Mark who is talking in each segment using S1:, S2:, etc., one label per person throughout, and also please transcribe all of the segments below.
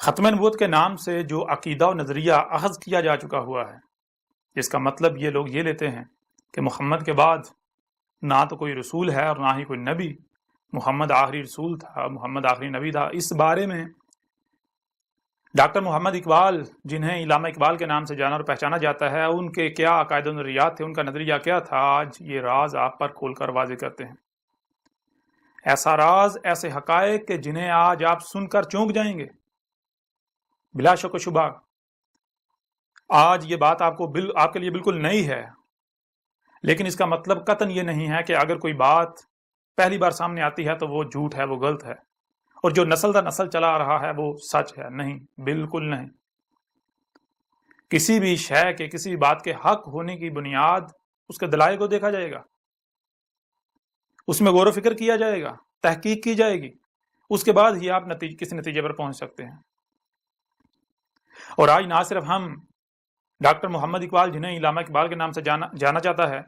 S1: ختم نبوت کے نام سے جو عقیدہ و نظریہ اخذ کیا جا چکا ہوا ہے، جس کا مطلب یہ لوگ یہ لیتے ہیں کہ محمد کے بعد نہ تو کوئی رسول ہے اور نہ ہی کوئی نبی، محمد آخری رسول تھا، محمد آخری نبی تھا۔ اس بارے میں ڈاکٹر محمد اقبال، جنہیں علامہ اقبال کے نام سے جانا اور پہچانا جاتا ہے، ان کے کیا عقائد و نظریات تھے، ان کا نظریہ کیا تھا، آج یہ راز آپ پر کھول کر واضح کرتے ہیں۔ ایسا راز، ایسے حقائق کہ جنہیں آج آپ سن کر چونک جائیں گے۔ بلا شک و شبہ آج یہ بات آپ کے لیے بالکل نئی ہے، لیکن اس کا مطلب قطعاً یہ نہیں ہے کہ اگر کوئی بات پہلی بار سامنے آتی ہے تو وہ جھوٹ ہے، وہ غلط ہے، اور جو نسل در نسل چلا آ رہا ہے وہ سچ ہے۔ نہیں، بالکل نہیں۔ کسی بھی شے کے، کسی بھی بات کے حق ہونے کی بنیاد اس کے دلائل کو دیکھا جائے گا، اس میں غور و فکر کیا جائے گا، تحقیق کی جائے گی، اس کے بعد ہی آپ کسی نتیجے پر پہنچ سکتے ہیں۔ اور آج نہ صرف ہم ڈاکٹر محمد اقبال، جنہیں علامہ اقبال کے نام سے جانا جاتا ہے،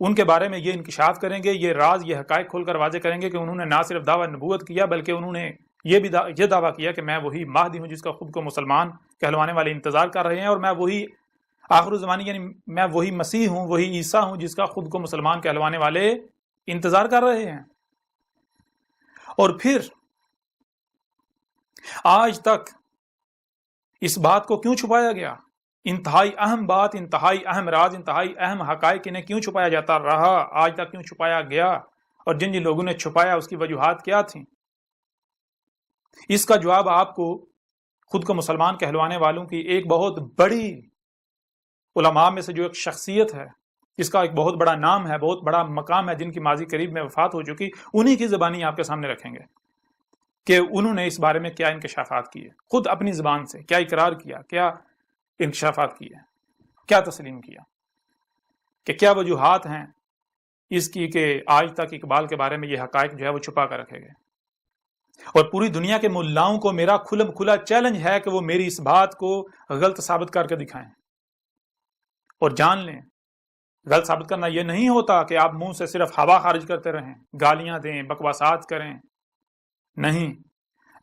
S1: ان کے بارے میں یہ انکشاف کریں گے، یہ راز، یہ حقائق کھول کر واضح کریں گے کہ انہوں نے نہ صرف دعویٰ نبوت کیا، بلکہ انہوں نے یہ دعویٰ کیا کہ میں وہی مہدی ہوں جس کا خود کو مسلمان کہلوانے والے انتظار کر رہے ہیں، اور میں وہی آخر الزمانی، یعنی میں وہی مسیح ہوں، وہی عیسیٰ ہوں جس کا خود کو مسلمان کہلوانے والے انتظار کر رہے ہیں۔ اور پھر آج تک اس بات کو کیوں چھپایا گیا؟ انتہائی اہم بات، انتہائی اہم راز، انتہائی اہم حقائق انہیں کیوں چھپایا جاتا رہا؟ آج تک کیوں چھپایا گیا؟ اور جن لوگوں نے چھپایا اس کی وجوہات کیا تھیں؟ اس کا جواب آپ کو خود کو مسلمان کہلوانے والوں کی ایک بہت بڑی علماء میں سے جو ایک شخصیت ہے، جس کا ایک بہت بڑا نام ہے، بہت بڑا مقام ہے، جن کی ماضی قریب میں وفات ہو چکی، انہی کی زبانی آپ کے سامنے رکھیں گے کہ انہوں نے اس بارے میں کیا انکشافات کیے، خود اپنی زبان سے کیا اقرار کیا، کیا انکشافات کیے، کیا تسلیم کیا، کہ کیا وجوہات ہیں اس کی کہ آج تک اقبال کے بارے میں یہ حقائق جو ہے وہ چھپا کر رکھے گئے۔ اور پوری دنیا کے ملاؤں کو میرا کھلا چیلنج ہے کہ وہ میری اس بات کو غلط ثابت کر کے دکھائیں، اور جان لیں غلط ثابت کرنا یہ نہیں ہوتا کہ آپ منہ سے صرف ہوا خارج کرتے رہیں، گالیاں دیں، بکواسات کریں۔ نہیں،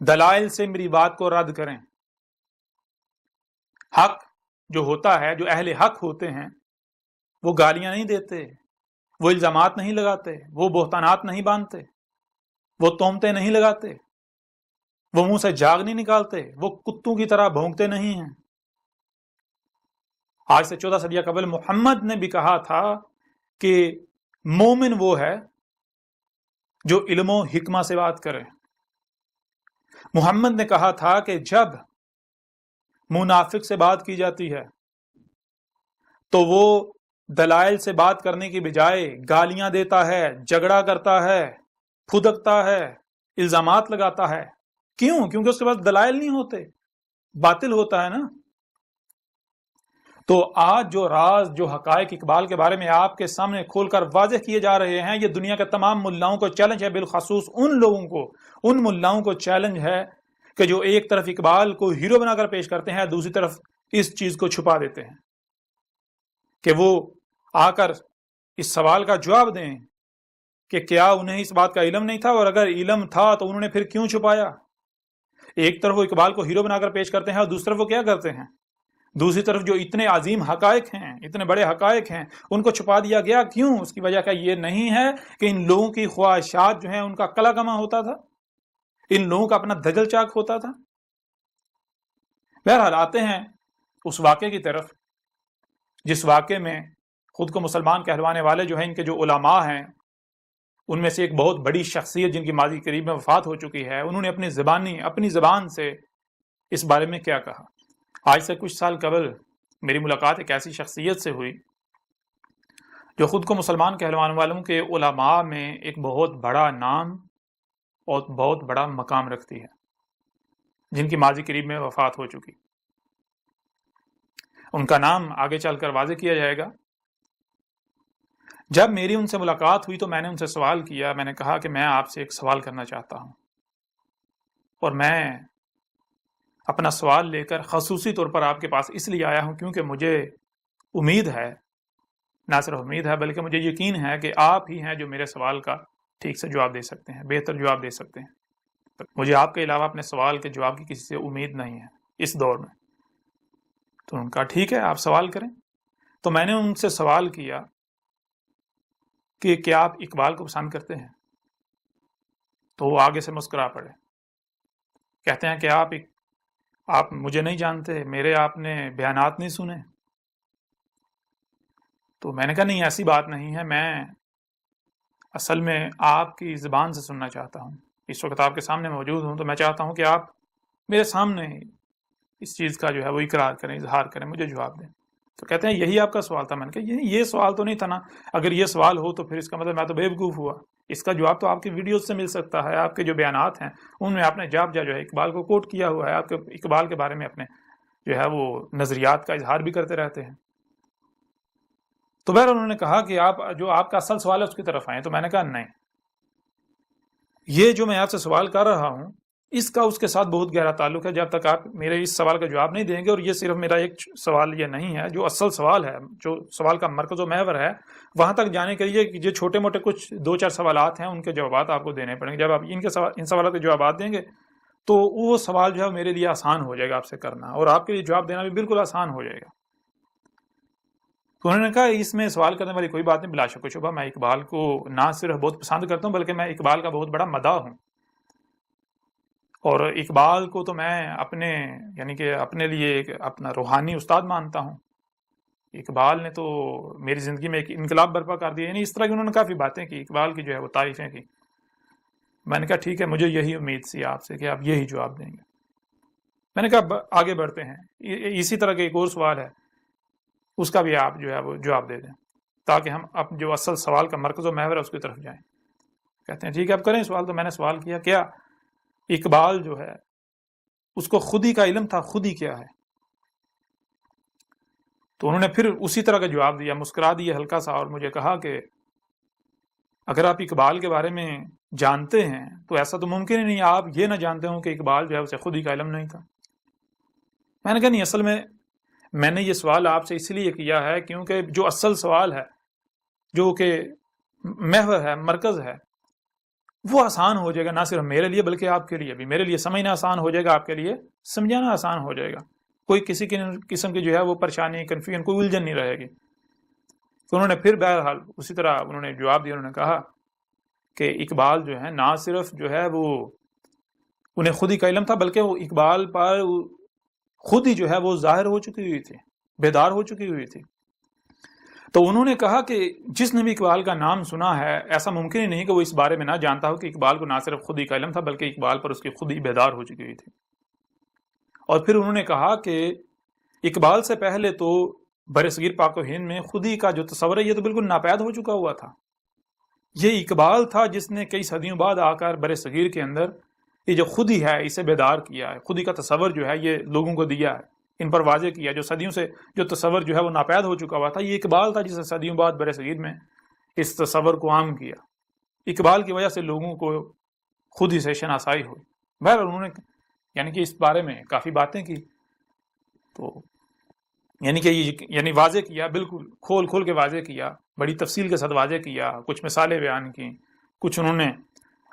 S1: دلائل سے میری بات کو رد کریں۔ حق جو ہوتا ہے، جو اہل حق ہوتے ہیں، وہ گالیاں نہیں دیتے، وہ الزامات نہیں لگاتے، وہ بہتانات نہیں باندھتے، وہ تہمتیں نہیں لگاتے، وہ منہ سے جاگ نہیں نکالتے، وہ کتوں کی طرح بھونکتے نہیں ہیں۔ آج سے 14 صدیہ قبل محمد نے بھی کہا تھا کہ مومن وہ ہے جو علم و حکمہ سے بات کرے۔ محمد نے کہا تھا کہ جب منافق سے بات کی جاتی ہے تو وہ دلائل سے بات کرنے کی بجائے گالیاں دیتا ہے، جھگڑا کرتا ہے، پھدکتا ہے، الزامات لگاتا ہے۔ کیوں؟ کیونکہ اس کے پاس دلائل نہیں ہوتے، باطل ہوتا ہے نا۔ تو آج جو راز، جو حقائق اقبال کے بارے میں آپ کے سامنے کھول کر واضح کیے جا رہے ہیں، یہ دنیا کے تمام ملاؤں کو چیلنج ہے، بالخصوص ان لوگوں کو، ان ملاؤں کو چیلنج ہے کہ جو ایک طرف اقبال کو ہیرو بنا کر پیش کرتے ہیں، دوسری طرف اس چیز کو چھپا دیتے ہیں، کہ وہ آ کر اس سوال کا جواب دیں کہ کیا انہیں اس بات کا علم نہیں تھا، اور اگر علم تھا تو انہوں نے پھر کیوں چھپایا؟ ایک طرف وہ اقبال کو ہیرو بنا کر پیش کرتے ہیں، اور دوسری طرف وہ کیا کرتے ہیں؟ دوسری طرف جو اتنے عظیم حقائق ہیں، اتنے بڑے حقائق ہیں، ان کو چھپا دیا گیا۔ کیوں؟ اس کی وجہ کا یہ نہیں ہے کہ ان لوگوں کی خواہشات جو ہیں ان کا کلا کما ہوتا تھا، ان لوگوں کا اپنا دجل چاک ہوتا تھا۔ بہرحال آتے ہیں اس واقعے کی طرف جس واقعے میں خود کو مسلمان کہلوانے والے جو ہیں، ان کے جو علماء ہیں، ان میں سے ایک بہت بڑی شخصیت جن کی ماضی قریب میں وفات ہو چکی ہے، انہوں نے اپنی زبان سے اس بارے میں کیا کہا۔ آج سے کچھ سال قبل میری ملاقات ایک ایسی شخصیت سے ہوئی جو خود کو مسلمان کہلوانے والوں کے علماء میں ایک بہت بڑا نام اور بہت بڑا مقام رکھتی ہے، جن کی ماضی قریب میں وفات ہو چکی۔ ان کا نام آگے چل کر واضح کیا جائے گا۔ جب میری ان سے ملاقات ہوئی تو میں نے ان سے سوال کیا، میں نے کہا کہ میں آپ سے ایک سوال کرنا چاہتا ہوں، اور میں اپنا سوال لے کر خصوصی طور پر آپ کے پاس اس لیے آیا ہوں کیونکہ مجھے امید ہے، نہ صرف امید ہے بلکہ مجھے یقین ہے کہ آپ ہی ہیں جو میرے سوال کا ٹھیک سے جواب دے سکتے ہیں، بہتر جواب دے سکتے ہیں۔ مجھے آپ کے علاوہ اپنے سوال کے جواب کی کسی سے امید نہیں ہے اس دور میں۔ تو ان کا ٹھیک ہے، آپ سوال کریں۔ تو میں نے ان سے سوال کیا کہ کیا آپ اقبال کو پسند کرتے ہیں؟ تو وہ آگے سے مسکرا پڑے، کہتے ہیں کہ آپ مجھے نہیں جانتے، میرے آپ نے بیانات نہیں سنے۔ تو میں نے کہا نہیں، ایسی بات نہیں ہے، میں اصل میں آپ کی زبان سے سننا چاہتا ہوں۔ اس وقت آپ کے سامنے موجود ہوں تو میں چاہتا ہوں کہ آپ میرے سامنے اس چیز کا جو ہے وہ اقرار کریں، اظہار کریں، مجھے جواب دیں۔ تو کہتے ہیں یہی آپ کا سوال تھا۔ میں نے کہا یہ سوال تو نہیں تھا نا، اگر یہ سوال ہو تو پھر اس کا مطلب میں تو بے وقوف ہوا۔ اس کا جواب تو آپ کی ویڈیوز سے مل سکتا ہے، آپ کے جو بیانات ہیں ان میں آپ نے جا جو ہے اقبال کو کوٹ کیا ہوا ہے، آپ کے اقبال کے بارے میں اپنے جو ہے وہ نظریات کا اظہار بھی کرتے رہتے ہیں۔ تو بہرحال انہوں نے کہا کہ آپ کا اصل سوال ہے اس کی طرف آئیں۔ تو میں نے کہا نہیں، یہ جو میں آپ سے سوال کر رہا ہوں اس کا اس کے ساتھ بہت گہرا تعلق ہے۔ جب تک آپ میرے اس سوال کا جواب نہیں دیں گے، اور یہ صرف میرا ایک سوال یہ نہیں ہے، جو اصل سوال ہے، جو سوال کا مرکز و محور ہے، وہاں تک جانے کے لیے یہ چھوٹے موٹے کچھ 2-4 سوالات ہیں، ان کے جوابات آپ کو دینے پڑیں گے۔ جب آپ ان سوالات کے جوابات دیں گے تو وہ سوال جو ہے میرے لیے آسان ہو جائے گا آپ سے کرنا، اور آپ کے لیے جواب دینا بھی بالکل آسان ہو جائے گا۔ تو انہوں نے کہا اس میں سوال کرنے والی کوئی بات نہیں، بلا شک و شبہ میں اقبال کو نہ صرف بہت پسند کرتا ہوں بلکہ میں اقبال کا بہت بڑا مداح ہوں، اور اقبال کو تو میں اپنے لیے ایک اپنا روحانی استاد مانتا ہوں۔ اقبال نے تو میری زندگی میں ایک انقلاب برپا کر دیا، اس طرح کی انہوں نے کافی باتیں کی، اقبال کی جو ہے وہ تعریفیں کی۔ میں نے کہا ٹھیک ہے، مجھے یہی امید سی آپ سے کہ آپ یہی جواب دیں گے۔ میں نے کہا آگے بڑھتے ہیں، اسی طرح کا ایک اور سوال ہے، اس کا بھی آپ جو ہے وہ جواب دے دیں تاکہ ہم اب جو اصل سوال کا مرکز و محور ہے اس کی طرف جائیں۔ کہتے ہیں ٹھیک ہے آپ کریں سوال۔ تو میں نے سوال کیا کیا اقبال جو ہے اس کو خودی کا علم تھا، خودی کیا ہے؟ تو انہوں نے پھر اسی طرح کا جواب دیا، مسکرا دیا ہلکا سا، اور مجھے کہا کہ اگر آپ اقبال کے بارے میں جانتے ہیں تو ایسا تو ممکن ہی نہیں آپ یہ نہ جانتے ہوں کہ اقبال جو ہے اسے خودی کا علم نہیں تھا۔ میں نے کہا نہیں، اصل میں نے یہ سوال آپ سے اس لیے کیا ہے کیونکہ جو اصل سوال ہے، جو کہ محور ہے، مرکز ہے، وہ آسان ہو جائے گا، نہ صرف میرے لیے بلکہ آپ کے لیے بھی۔ میرے لیے سمجھنا آسان ہو جائے گا، آپ کے لیے سمجھانا آسان ہو جائے گا، کوئی کسی قسم کی جو ہے وہ پریشانی، کنفیوژن، کوئی الجھن نہیں رہے گی۔ تو انہوں نے پھر بہرحال اسی طرح انہوں نے جواب دیا، انہوں نے کہا کہ اقبال جو ہے نہ صرف جو ہے وہ انہیں خودی کا علم تھا بلکہ وہ اقبال پر خود ہی جو ہے وہ ظاہر ہو چکی ہوئی تھی، بیدار ہو چکی ہوئی تھی۔ تو انہوں نے کہا کہ جس نے بھی اقبال کا نام سنا ہے ایسا ممکن ہی نہیں کہ وہ اس بارے میں نہ جانتا ہو کہ اقبال کو نہ صرف خودی کا علم تھا بلکہ اقبال پر اس کی خود ہی بیدار ہو چکی ہوئی تھی۔ اور پھر انہوں نے کہا کہ اقبال سے پہلے تو برصغیر پاک و ہند میں خودی کا جو تصور ہے یہ تو بالکل ناپید ہو چکا ہوا تھا۔ یہ اقبال تھا جس نے کئی صدیوں بعد آ کر برصغیر کے اندر یہ جو خودی ہے اسے بیدار کیا ہے، خودی کا تصور جو ہے یہ لوگوں کو دیا ہے، ان پر واضح کیا۔ جو صدیوں سے جو تصور جو ہے وہ ناپید ہو چکا ہوا تھا، یہ اقبال تھا جس نے صدیوں بعد برصغیر میں اس تصور کو عام کیا۔ اقبال کی وجہ سے لوگوں کو خودی سے شناسائی ہوئی۔ بہرحال انہوں نے کہ اس بارے میں کافی باتیں کی، تو واضح کیا، بالکل کھول کے واضح کیا، بڑی تفصیل کے ساتھ واضح کیا، کچھ مثالیں بیان کی، کچھ انہوں نے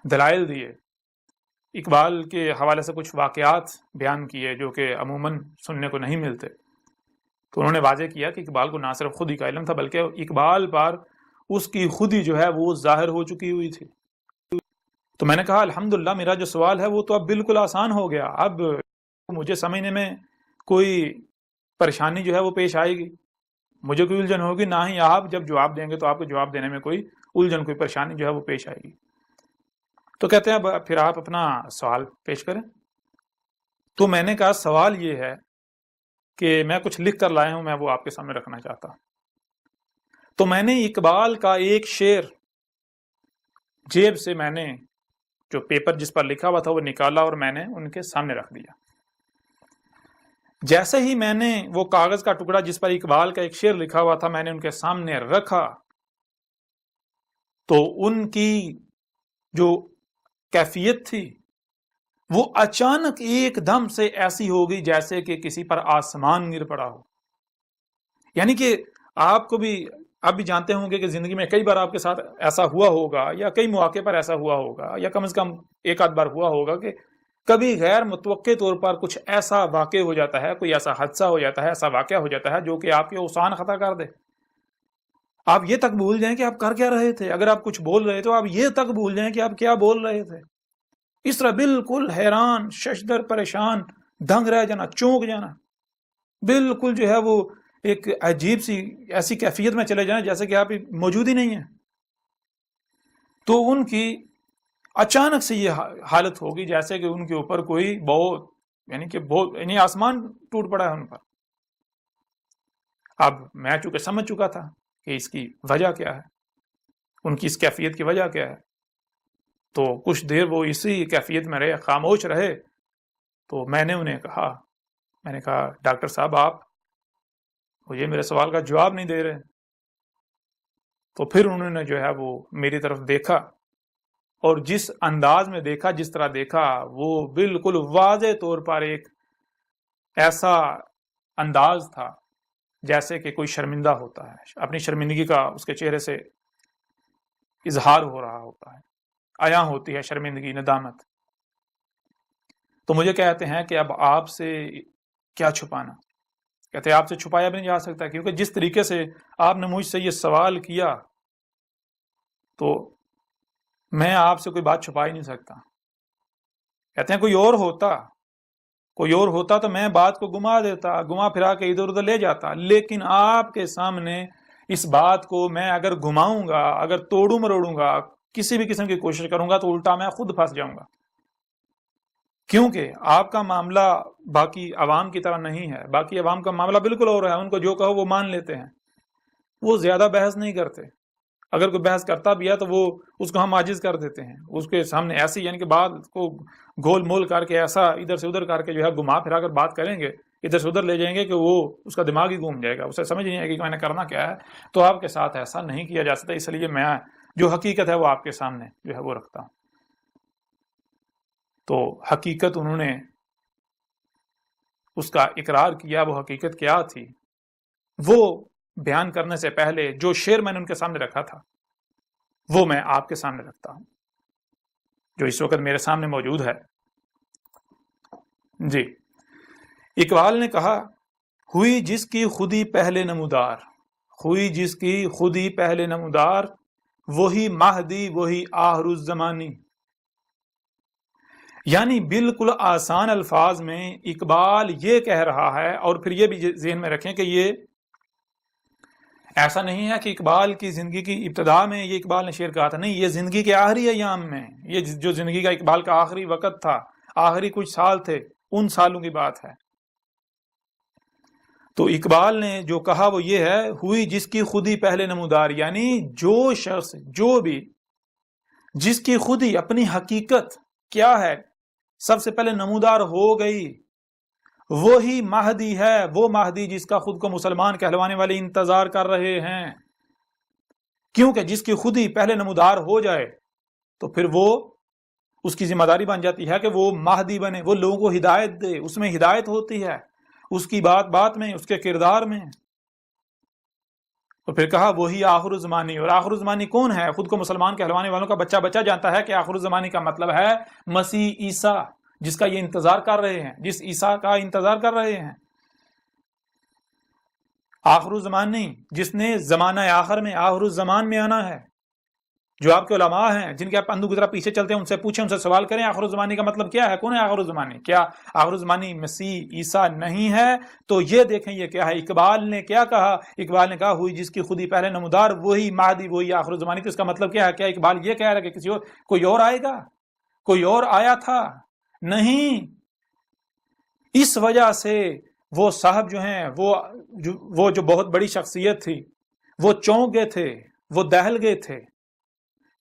S1: دلائل دیے، اقبال کے حوالے سے کچھ واقعات بیان کیے جو کہ عموماً سننے کو نہیں ملتے۔ تو انہوں نے واضح کیا کہ اقبال کو نہ صرف خودی کا علم تھا بلکہ اقبال پر اس کی خودی جو ہے وہ ظاہر ہو چکی ہوئی تھی۔ تو میں نے کہا الحمدللہ میرا جو سوال ہے وہ تو اب بالکل آسان ہو گیا، اب مجھے سمجھنے میں کوئی پریشانی جو ہے وہ پیش آئے گی، مجھے کوئی الجھن ہوگی، نہ ہی آپ جب جواب دیں گے تو آپ کو جواب دینے میں کوئی الجھن، کوئی پریشانی جو ہے وہ پیش آئے گی۔ تو کہتے ہیں اب پھر آپ اپنا سوال پیش کریں۔ تو میں نے کہا سوال یہ ہے کہ میں کچھ لکھ کر لایا ہوں، میں وہ آپ کے سامنے رکھنا چاہتا ہوں۔ تو میں نے اقبال کا ایک شعر جیب سے میں نے جو پیپر جس پر لکھا ہوا تھا وہ نکالا اور میں نے ان کے سامنے رکھ دیا۔ جیسے ہی میں نے وہ کاغذ کا ٹکڑا جس پر اقبال کا ایک شعر لکھا ہوا تھا میں نے ان کے سامنے رکھا تو ان کی جو کیفیت تھی وہ اچانک ایک دم سے ایسی ہو گئی جیسے کہ کسی پر آسمان گر پڑا ہو۔ یعنی کہ آپ کو بھی آپ بھی جانتے ہوں گے کہ زندگی میں کئی بار آپ کے ساتھ ایسا ہوا ہوگا، یا کئی مواقع پر ایسا ہوا ہوگا، یا کم از کم ایک آدھ بار ہوا ہوگا کہ کبھی غیر متوقع طور پر کچھ ایسا واقع ہو جاتا ہے، کوئی ایسا حادثہ ہو جاتا ہے، ایسا واقعہ ہو جاتا ہے جو کہ آپ کے اوسان خطا کر دے. آپ یہ تک بھول جائیں کہ آپ کر کیا رہے تھے. اگر آپ کچھ بول رہے تو آپ یہ تک بھول جائیں کہ آپ کیا بول رہے تھے. اس طرح بالکل حیران، ششدر، پریشان، دنگ رہ جانا، چونک جانا، بالکل جو ہے وہ ایک عجیب سی ایسی کیفیت میں چلے جائیں جیسے کہ آپ موجود ہی نہیں ہیں. تو ان کی اچانک سے یہ حالت ہوگی جیسے کہ ان کے اوپر کوئی یعنی آسمان ٹوٹ پڑا ہے ان پر. اب میں چونکہ سمجھ چکا تھا کہ اس کی وجہ کیا ہے، ان کی اس کیفیت کی وجہ کیا ہے، تو کچھ دیر وہ اسی کیفیت میں رہے، خاموش رہے. تو میں نے انہیں کہا، میں نے کہا ڈاکٹر صاحب آپ مجھے میرے سوال کا جواب نہیں دے رہے. تو پھر انہوں نے جو ہے وہ میری طرف دیکھا، اور جس انداز میں دیکھا، جس طرح دیکھا، وہ بالکل واضح طور پر ایک ایسا انداز تھا جیسے کہ کوئی شرمندہ ہوتا ہے، اپنی شرمندگی کا اس کے چہرے سے اظہار ہو رہا ہوتا ہے، عیاں ہوتی ہے شرمندگی، ندامت. تو مجھے کہتے ہیں کہ اب آپ سے کیا چھپانا. کہتے ہیں آپ سے چھپایا بھی نہیں جا سکتا، کیونکہ جس طریقے سے آپ نے مجھ سے یہ سوال کیا تو میں آپ سے کوئی بات چھپا ہی نہیں سکتا. کہتے ہیں کوئی اور ہوتا تو میں بات کو گما پھرا کے ادھر ادھر لے جاتا، لیکن آپ کے سامنے اس بات کو میں اگر گھماؤں گا، اگر توڑوں مروڑوں گا، کسی بھی قسم کی کوشش کروں گا تو الٹا میں خود پھنس جاؤں گا. کیونکہ آپ کا معاملہ باقی عوام کی طرح نہیں ہے. باقی عوام کا معاملہ بالکل اور ہے، ان کو جو کہو وہ مان لیتے ہیں، وہ زیادہ بحث نہیں کرتے. اگر کوئی بحث کرتا بھی ہے تو وہ اس کو ہم عاجز کر دیتے ہیں، اس کے سامنے ایسی یعنی کہ بات کو گول مول کر کے ایسا ادھر سے ادھر کر کے جو ہے گھما پھرا کر بات کریں گے، ادھر سے ادھر لے جائیں گے کہ وہ اس کا دماغ ہی گھوم جائے گا، اسے سمجھ نہیں آئے گی کہ میں نے کرنا کیا ہے. تو آپ کے ساتھ ایسا نہیں کیا جا سکتا، اس لیے میں جو حقیقت ہے وہ آپ کے سامنے جو ہے وہ رکھتا ہوں. تو حقیقت انہوں نے اس کا اقرار کیا. وہ حقیقت کیا تھی وہ بیان کرنے سے پہلے جو شعر میں نے ان کے سامنے رکھا تھا وہ میں آپ کے سامنے رکھتا ہوں، جو اس وقت میرے سامنے موجود ہے. جی، اقبال نے کہا، ہوئی جس کی خودی پہلے نمودار، ہوئی جس کی خودی پہلے نمودار، وہی مہدی وہی آخر الزمانی. یعنی بالکل آسان الفاظ میں اقبال یہ کہہ رہا ہے، اور پھر یہ بھی ذہن میں رکھیں کہ یہ ایسا نہیں ہے کہ اقبال کی زندگی کی ابتدا میں یہ اقبال نے شعر کہا تھا، نہیں، یہ زندگی کے آخری ایام میں، یہ جو زندگی کا اقبال کا آخری وقت تھا، آخری کچھ سال تھے، ان سالوں کی بات ہے. تو اقبال نے جو کہا وہ یہ ہے، ہوئی جس کی خودی پہلے نمودار، یعنی جو شخص، جو بھی جس کی خودی اپنی حقیقت کیا ہے سب سے پہلے نمودار ہو گئی، وہی مہدی ہے، وہ مہدی جس کا خود کو مسلمان کہلوانے والے انتظار کر رہے ہیں. کیونکہ جس کی خودی پہلے نمودار ہو جائے تو پھر وہ اس کی ذمہ داری بن جاتی ہے کہ وہ مہدی بنے، وہ لوگوں کو ہدایت دے. اس میں ہدایت ہوتی ہے، اس کی بات میں، اس کے کردار میں. تو پھر کہا وہی آخر الزمانی. اور آخر الزمانی کون ہے؟ خود کو مسلمان کہلوانے والوں کا بچہ جانتا ہے کہ آخر الزمانی کا مطلب ہے مسیح عیسیٰ، جس کا یہ انتظار کر رہے ہیں، جس عیسیٰ کا انتظار کر رہے ہیں. آخر الزمانی جس نے زمانہ آخر میں، آخر الزمان میں آنا ہے. جو آپ کے علماء ہیں جن کے آپ اندھو کی طرح پیچھے چلتے ہیں، ان سے پوچھیں، ان سے سوال کریں آخر الزمانی کا مطلب کیا ہے، کون ہے آخر الزمانی؟ کیا آخر الزمانی مسیح عیسیٰ نہیں ہے؟ تو یہ دیکھیں یہ کیا ہے. اقبال نے کیا کہا؟ اقبال نے کہا ہوئی جس کی خودی پہلے نمودار، وہی مہدی وہی آخر الزمانی. تو اس کا مطلب کیا ہے؟ کیا اقبال یہ کہہ رہا ہے کہ کوئی اور آئے گا؟ کوئی اور آیا تھا؟ نہیں. اس وجہ سے وہ صاحب جو ہیں، وہ جو بہت بڑی شخصیت تھی، وہ چونک گئے تھے، وہ دہل گئے تھے.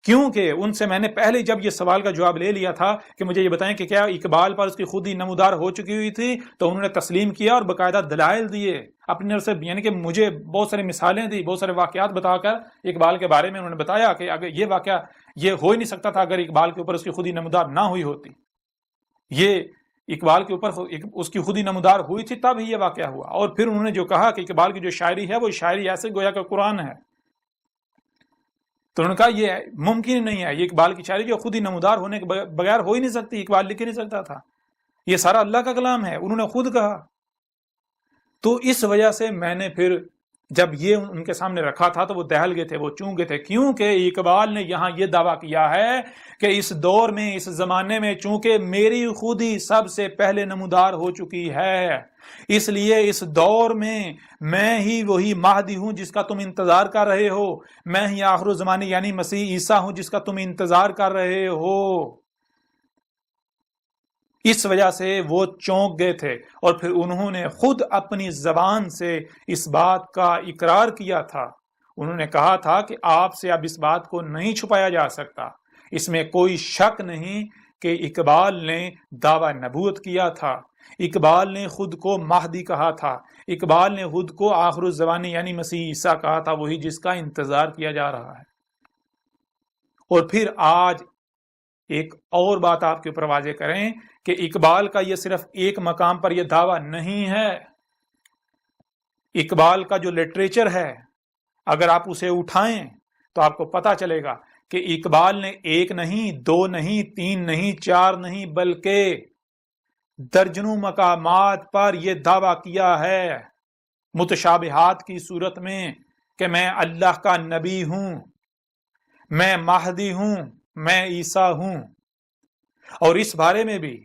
S1: کیونکہ ان سے میں نے پہلے جب یہ سوال کا جواب لے لیا تھا کہ مجھے یہ بتائیں کہ کیا اقبال پر اس کی خودی نمودار ہو چکی ہوئی تھی، تو انہوں نے تسلیم کیا اور باقاعدہ دلائل دیے اپنی طرف سے. یعنی کہ مجھے بہت ساری مثالیں دی، بہت سارے واقعات بتا کر اقبال کے بارے میں انہوں نے بتایا کہ اگر یہ واقعہ یہ ہو ہی نہیں سکتا تھا اگر اقبال کے اوپر اس کی خودی نمودار نہ ہوئی ہوتی. یہ اقبال کے اوپر اس کی خودی نمودار ہوئی تھی تب ہی یہ واقعہ ہوا. اور پھر انہوں نے جو کہا کہ اقبال کی جو شاعری ہے وہ شاعری ایسے گویا کہ قرآن ہے، تو انہوں نے کہا یہ ممکن نہیں ہے، یہ اقبال کی شاعری جو خود ہی نمودار ہونے کے بغیر ہو ہی نہیں سکتی، اقبال لکھ ہی نہیں سکتا تھا، یہ سارا اللہ کا کلام ہے، انہوں نے خود کہا۔ تو اس وجہ سے میں نے پھر جب یہ ان کے سامنے رکھا تھا تو وہ دہل گئے تھے، وہ چونک گئے تھے، کیونکہ اقبال نے یہاں یہ دعویٰ کیا ہے کہ اس دور میں، اس زمانے میں چونکہ میری خود ہی سب سے پہلے نمودار ہو چکی ہے، اس لیے اس دور میں ہی وہی مہدی ہوں جس کا تم انتظار کر رہے ہو، میں ہی آخر الزمانے یعنی مسیح عیسیٰ ہوں جس کا تم انتظار کر رہے ہو۔ اس وجہ سے وہ چونک گئے تھے، اور پھر انہوں نے خود اپنی زبان سے اس بات کا اقرار کیا تھا، انہوں نے کہا تھا کہ آپ سے اب اس بات کو نہیں چھپایا جا سکتا، اس میں کوئی شک نہیں کہ اقبال نے دعویٰ نبوت کیا تھا، اقبال نے خود کو مہدی کہا تھا، اقبال نے خود کو آخر الزمانے یعنی مسیح عیسیٰ کہا تھا، وہی جس کا انتظار کیا جا رہا ہے۔ اور پھر آج ایک اور بات آپ کے اوپر واضح کریں کہ اقبال کا یہ صرف ایک مقام پر یہ دعویٰ نہیں ہے، اقبال کا جو لٹریچر ہے اگر آپ اسے اٹھائیں تو آپ کو پتا چلے گا کہ اقبال نے ایک نہیں، دو نہیں، تین نہیں، چار نہیں، بلکہ درجنوں مقامات پر یہ دعویٰ کیا ہے متشابہات کی صورت میں کہ میں اللہ کا نبی ہوں، میں مہدی ہوں، میں عیسیٰ ہوں۔ اور اس بارے میں بھی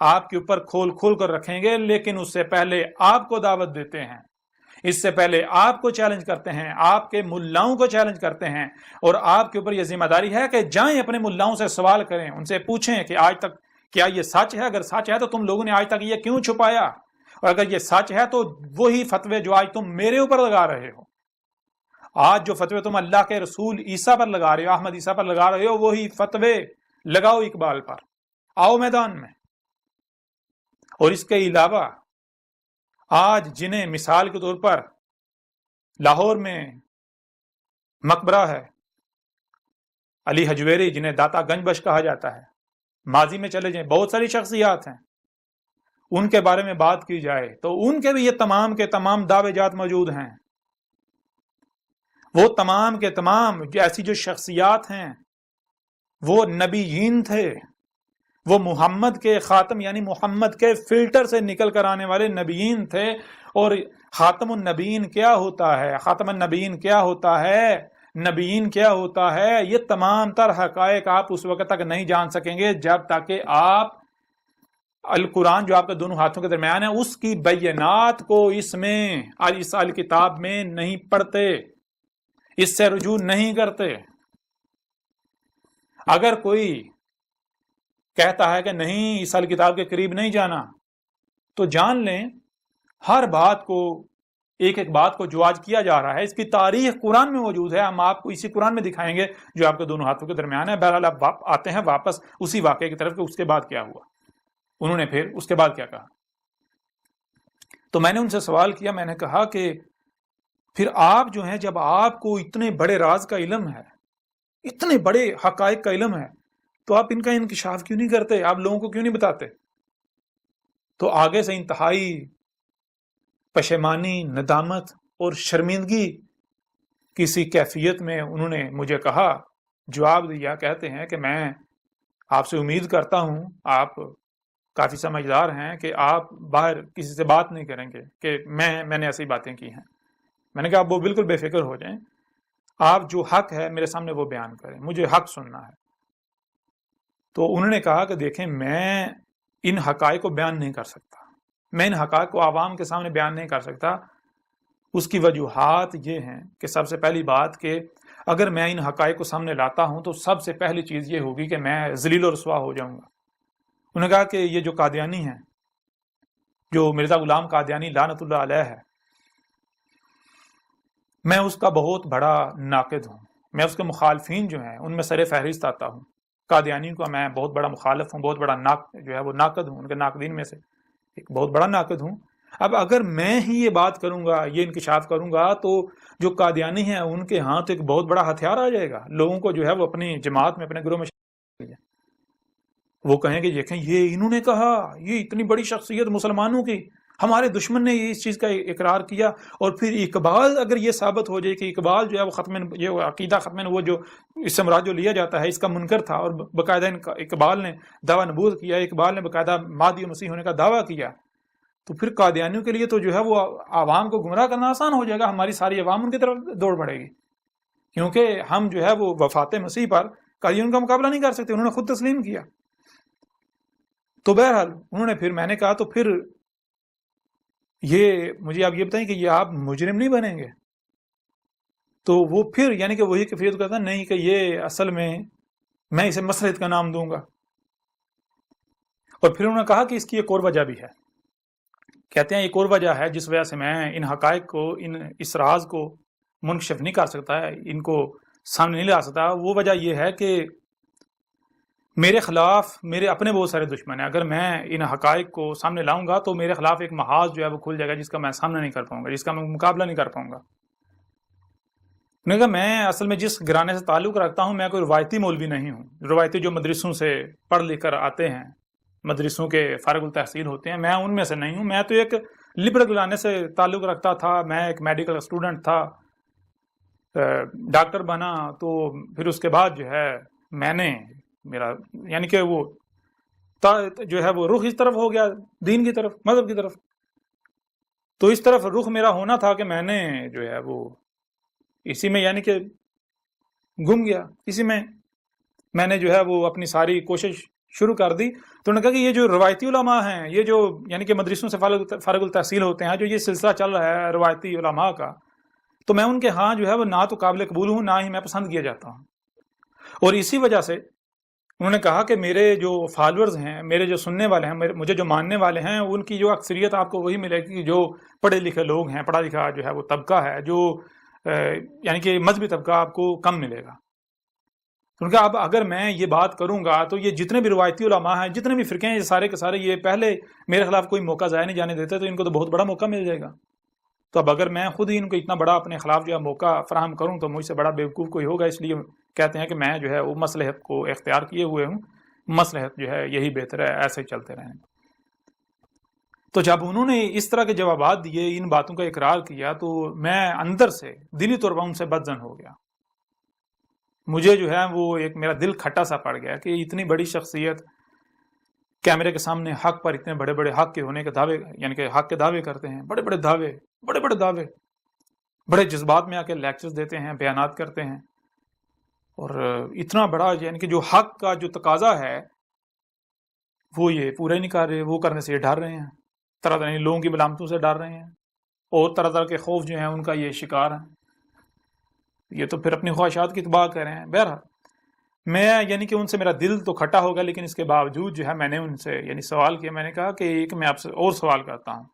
S1: آپ کے اوپر کھول کر رکھیں گے، لیکن اس سے پہلے آپ کو دعوت دیتے ہیں، اس سے پہلے آپ کو چیلنج کرتے ہیں، آپ کے ملاؤں کو چیلنج کرتے ہیں، اور آپ کے اوپر یہ ذمہ داری ہے کہ جائیں اپنے ملاؤں سے سوال کریں، ان سے پوچھیں کہ آج تک کیا یہ سچ ہے؟ اگر سچ ہے تو تم لوگوں نے آج تک یہ کیوں چھپایا؟ اور اگر یہ سچ ہے تو وہی فتوے جو آج تم میرے اوپر لگا رہے ہو، آج جو فتوے تم اللہ کے رسول عیسیٰ پر لگا رہے ہو، احمد عیسیٰ پر لگا رہے ہو، وہی فتوے لگاؤ اقبال پر، آؤ میدان میں۔ اور اس کے علاوہ آج جنہیں مثال کے طور پر لاہور میں مقبرہ ہے علی حجویری، جنہیں داتا گنج بخش کہا جاتا ہے، ماضی میں چلے جائیں، بہت ساری شخصیات ہیں، ان کے بارے میں بات کی جائے تو ان کے بھی یہ تمام کے تمام دعوے جات موجود ہیں۔ وہ تمام کے تمام ایسی جو شخصیات ہیں وہ نبیین تھے، وہ محمد کے خاتم یعنی محمد کے فلٹر سے نکل کر آنے والے نبیین تھے۔ اور خاتم النبیین کیا ہوتا ہے، خاتم النبیین کیا ہوتا ہے، نبیین کیا ہوتا ہے، یہ تمام تر حقائق آپ اس وقت تک نہیں جان سکیں گے جب تک کہ آپ القرآن جو آپ کے دونوں ہاتھوں کے درمیان ہے اس کی بینات کو اس کتاب میں نہیں پڑھتے، اس سے رجوع نہیں کرتے۔ اگر کوئی کہتا ہے کہ نہیں اس کتاب کے قریب نہیں جانا، تو جان لیں ہر بات کو، ایک ایک بات کو جو آج کیا جا رہا ہے اس کی تاریخ قرآن میں موجود ہے، ہم آپ کو اسی قرآن میں دکھائیں گے جو آپ کے دونوں ہاتھوں کے درمیان ہے۔ بہرحال آپ آتے ہیں واپس اسی واقعے کی طرف کہ اس کے بعد کیا ہوا، انہوں نے پھر اس کے بعد کیا کہا۔ تو میں نے ان سے سوال کیا، میں نے کہا کہ پھر آپ جو ہیں، جب آپ کو اتنے بڑے راز کا علم ہے، اتنے بڑے حقائق کا علم ہے، تو آپ ان کا انکشاف کیوں نہیں کرتے، آپ لوگوں کو کیوں نہیں بتاتے؟ تو آگے سے انتہائی پشیمانی، ندامت اور شرمندگی کسی کیفیت میں انہوں نے مجھے کہا، جواب دیا، کہتے ہیں کہ میں آپ سے امید کرتا ہوں، آپ کافی سمجھدار ہیں کہ آپ باہر کسی سے بات نہیں کریں گے کہ میں نے ایسی باتیں کی ہیں۔ میں نے کہا آپ وہ بالکل بے فکر ہو جائیں، آپ جو حق ہے میرے سامنے وہ بیان کریں، مجھے حق سننا ہے۔ تو انہوں نے کہا کہ دیکھیں میں ان حقائق کو بیان نہیں کر سکتا، میں ان حقائق کو عوام کے سامنے بیان نہیں کر سکتا۔ اس کی وجوہات یہ ہیں کہ سب سے پہلی بات کہ اگر میں ان حقائق کو سامنے لاتا ہوں تو سب سے پہلی چیز یہ ہوگی کہ میں ذلیل و رسوا ہو جاؤں گا۔ انہوں نے کہا کہ یہ جو قادیانی ہیں، جو مرزا غلام قادیانی لعنت اللہ علیہ ہے، میں اس کا بہت بڑا ناقد ہوں، میں اس کے مخالفین جو ہیں ان میں سر فہرست آتا ہوں، قادیانی کا میں بہت بڑا مخالف ہوں، بہت بڑا ناقد ہوں، ان کے ناقدین میں سے ایک بہت بڑا ناقد ہوں۔ اب اگر میں ہی یہ بات کروں گا، یہ انکشاف کروں گا، تو جو قادیانی ہیں ان کے ہاں تو ایک بہت بڑا ہتھیار آ جائے گا، لوگوں کو جو ہے وہ اپنی جماعت میں، اپنے گروہ میں وہ کہیں گے دیکھیں یہ انہوں نے کہا، یہ اتنی بڑی شخصیت مسلمانوں کی، ہمارے دشمن نے اس چیز کا اقرار کیا، اور پھر اقبال اگر یہ ثابت ہو جائے کہ اقبال جو ہے وہ یہ عقیدہ ختم وہ جو اس سے مراد جو لیا جاتا ہے اس کا منکر تھا، اور باقاعدہ اقبال نے دعویٰ نبوت کیا، اقبال نے باقاعدہ مہدی مسیح ہونے کا دعویٰ کیا، تو پھر قادیانیوں کے لیے تو جو ہے وہ عوام کو گمراہ کرنا آسان ہو جائے گا، ہماری ساری عوام ان کی طرف دوڑ پڑے گی، کیونکہ ہم جو ہے وہ وفات مسیح پر قادیانیوں کا مقابلہ نہیں کر سکتے، انہوں نے خود تسلیم کیا۔ تو بہرحال انہوں نے پھر میں نے کہا تو پھر یہ مجھے آپ یہ بتائیں کہ یہ آپ مجرم نہیں بنیں گے؟ تو وہ پھر یعنی کہ وہی کیفیت کہتا نہیں کہ یہ اصل میں اسے مصلحت کا نام دوں گا، اور پھر انہوں نے کہا کہ اس کی ایک اور وجہ بھی ہے، کہتے ہیں ایک اور وجہ ہے جس وجہ سے میں ان حقائق کو اس راز کو منکشف نہیں کر سکتا ہے، ان کو سامنے نہیں لا سکتا، وہ وجہ یہ ہے کہ میرے خلاف میرے اپنے بہت سارے دشمن ہیں، اگر میں ان حقائق کو سامنے لاؤں گا تو میرے خلاف ایک محاذ جو ہے وہ کھل جائے گا جس کا میں سامنا نہیں کر پاؤں گا، جس کا میں مقابلہ نہیں کر پاؤں گا۔ میں کہا میں اصل میں جس گھرانے سے تعلق رکھتا ہوں میں کوئی روایتی مولوی نہیں ہوں، روایتی جو مدرسوں سے پڑھ لکھ کر آتے ہیں، مدرسوں کے فارغ التحصیل ہوتے ہیں، میں ان میں سے نہیں ہوں، میں تو ایک لبرل گھرانے سے تعلق رکھتا تھا، میں ایک میڈیکل اسٹوڈنٹ تھا، ڈاکٹر بنا، تو پھر اس کے بعد جو ہے میں نے میرا یعنی کہ وہ جو ہے وہ رخ اس طرف ہو گیا، دین کی طرف، مذہب کی طرف، تو اس طرف رخ میرا ہونا تھا کہ میں نے جو ہے وہ اسی میں یعنی کہ گم گیا، اسی میں نے جو ہے وہ اپنی ساری کوشش شروع کر دی۔ تو انہوں نے کہا کہ یہ جو روایتی علماء ہیں، یہ جو یعنی کہ مدرسوں سے فارغ التحصیل ہوتے ہیں، جو یہ سلسلہ چل رہا ہے روایتی علماء کا، تو میں ان کے ہاں جو ہے وہ نہ تو قابل قبول ہوں، نہ ہی میں پسند کیا جاتا ہوں، اور اسی وجہ سے انہوں نے کہا کہ میرے جو فالورز ہیں، میرے جو سننے والے ہیں، مجھے جو ماننے والے ہیں، ان کی جو اکثریت آپ کو وہی ملے گی جو پڑھے لکھے لوگ ہیں، پڑھا لکھا جو ہے وہ طبقہ ہے، جو یعنی کہ مذہبی طبقہ آپ کو کم ملے گا۔ کیونکہ اب اگر میں یہ بات کروں گا تو یہ جتنے بھی روایتی علماء ہیں، جتنے بھی فرقے ہیں، یہ سارے کے سارے یہ پہلے میرے خلاف کوئی موقع ضائع نہیں جانے دیتے، تو ان کو تو بہت بڑا موقع مل جائے گا۔ تو اب اگر میں خود ہی ان کو اتنا بڑا اپنے خلاف جو ہے موقع فراہم کروں تو مجھ سے بڑا بیوقوف کوئی ہوگا، اس لیے کہتے ہیں کہ میں جو ہے وہ مصلحت کو اختیار کیے ہوئے ہوں، مصلحت جو ہے یہی بہتر ہے، ایسے ہی چلتے رہیں۔ تو جب انہوں نے اس طرح کے جوابات دیے، ان باتوں کا اقرار کیا، تو میں اندر سے دلی طور پر ان سے بدظن ہو گیا، مجھے جو ہے وہ ایک میرا دل کھٹا سا پڑ گیا کہ اتنی بڑی شخصیت کیمرے کے سامنے حق پر اتنے بڑے بڑے حق کے ہونے کے دعوے، یعنی کہ حق کے دعوے کرتے ہیں، بڑے بڑے دعوے، بڑے جذبات میں آ کے لیکچرز دیتے ہیں، بیانات کرتے ہیں، اور اتنا بڑا یعنی کہ جو حق کا جو تقاضا ہے وہ یہ پورا ہی نہیں کر رہے، وہ کرنے سے یہ ڈر رہے ہیں، طرح طرح لوگوں کی ملامتوں سے ڈر رہے ہیں، اور طرح طرح کے خوف جو ہیں ان کا یہ شکار ہیں، یہ تو پھر اپنی خواہشات کی تباہ کر رہے ہیں۔ بہرحال میں یعنی کہ ان سے میرا دل تو کھٹا ہوگا، لیکن اس کے باوجود جو ہے میں نے ان سے یعنی سوال کیا، میں نے کہا کہ ایک میں آپ سے اور سوال کرتا ہوں۔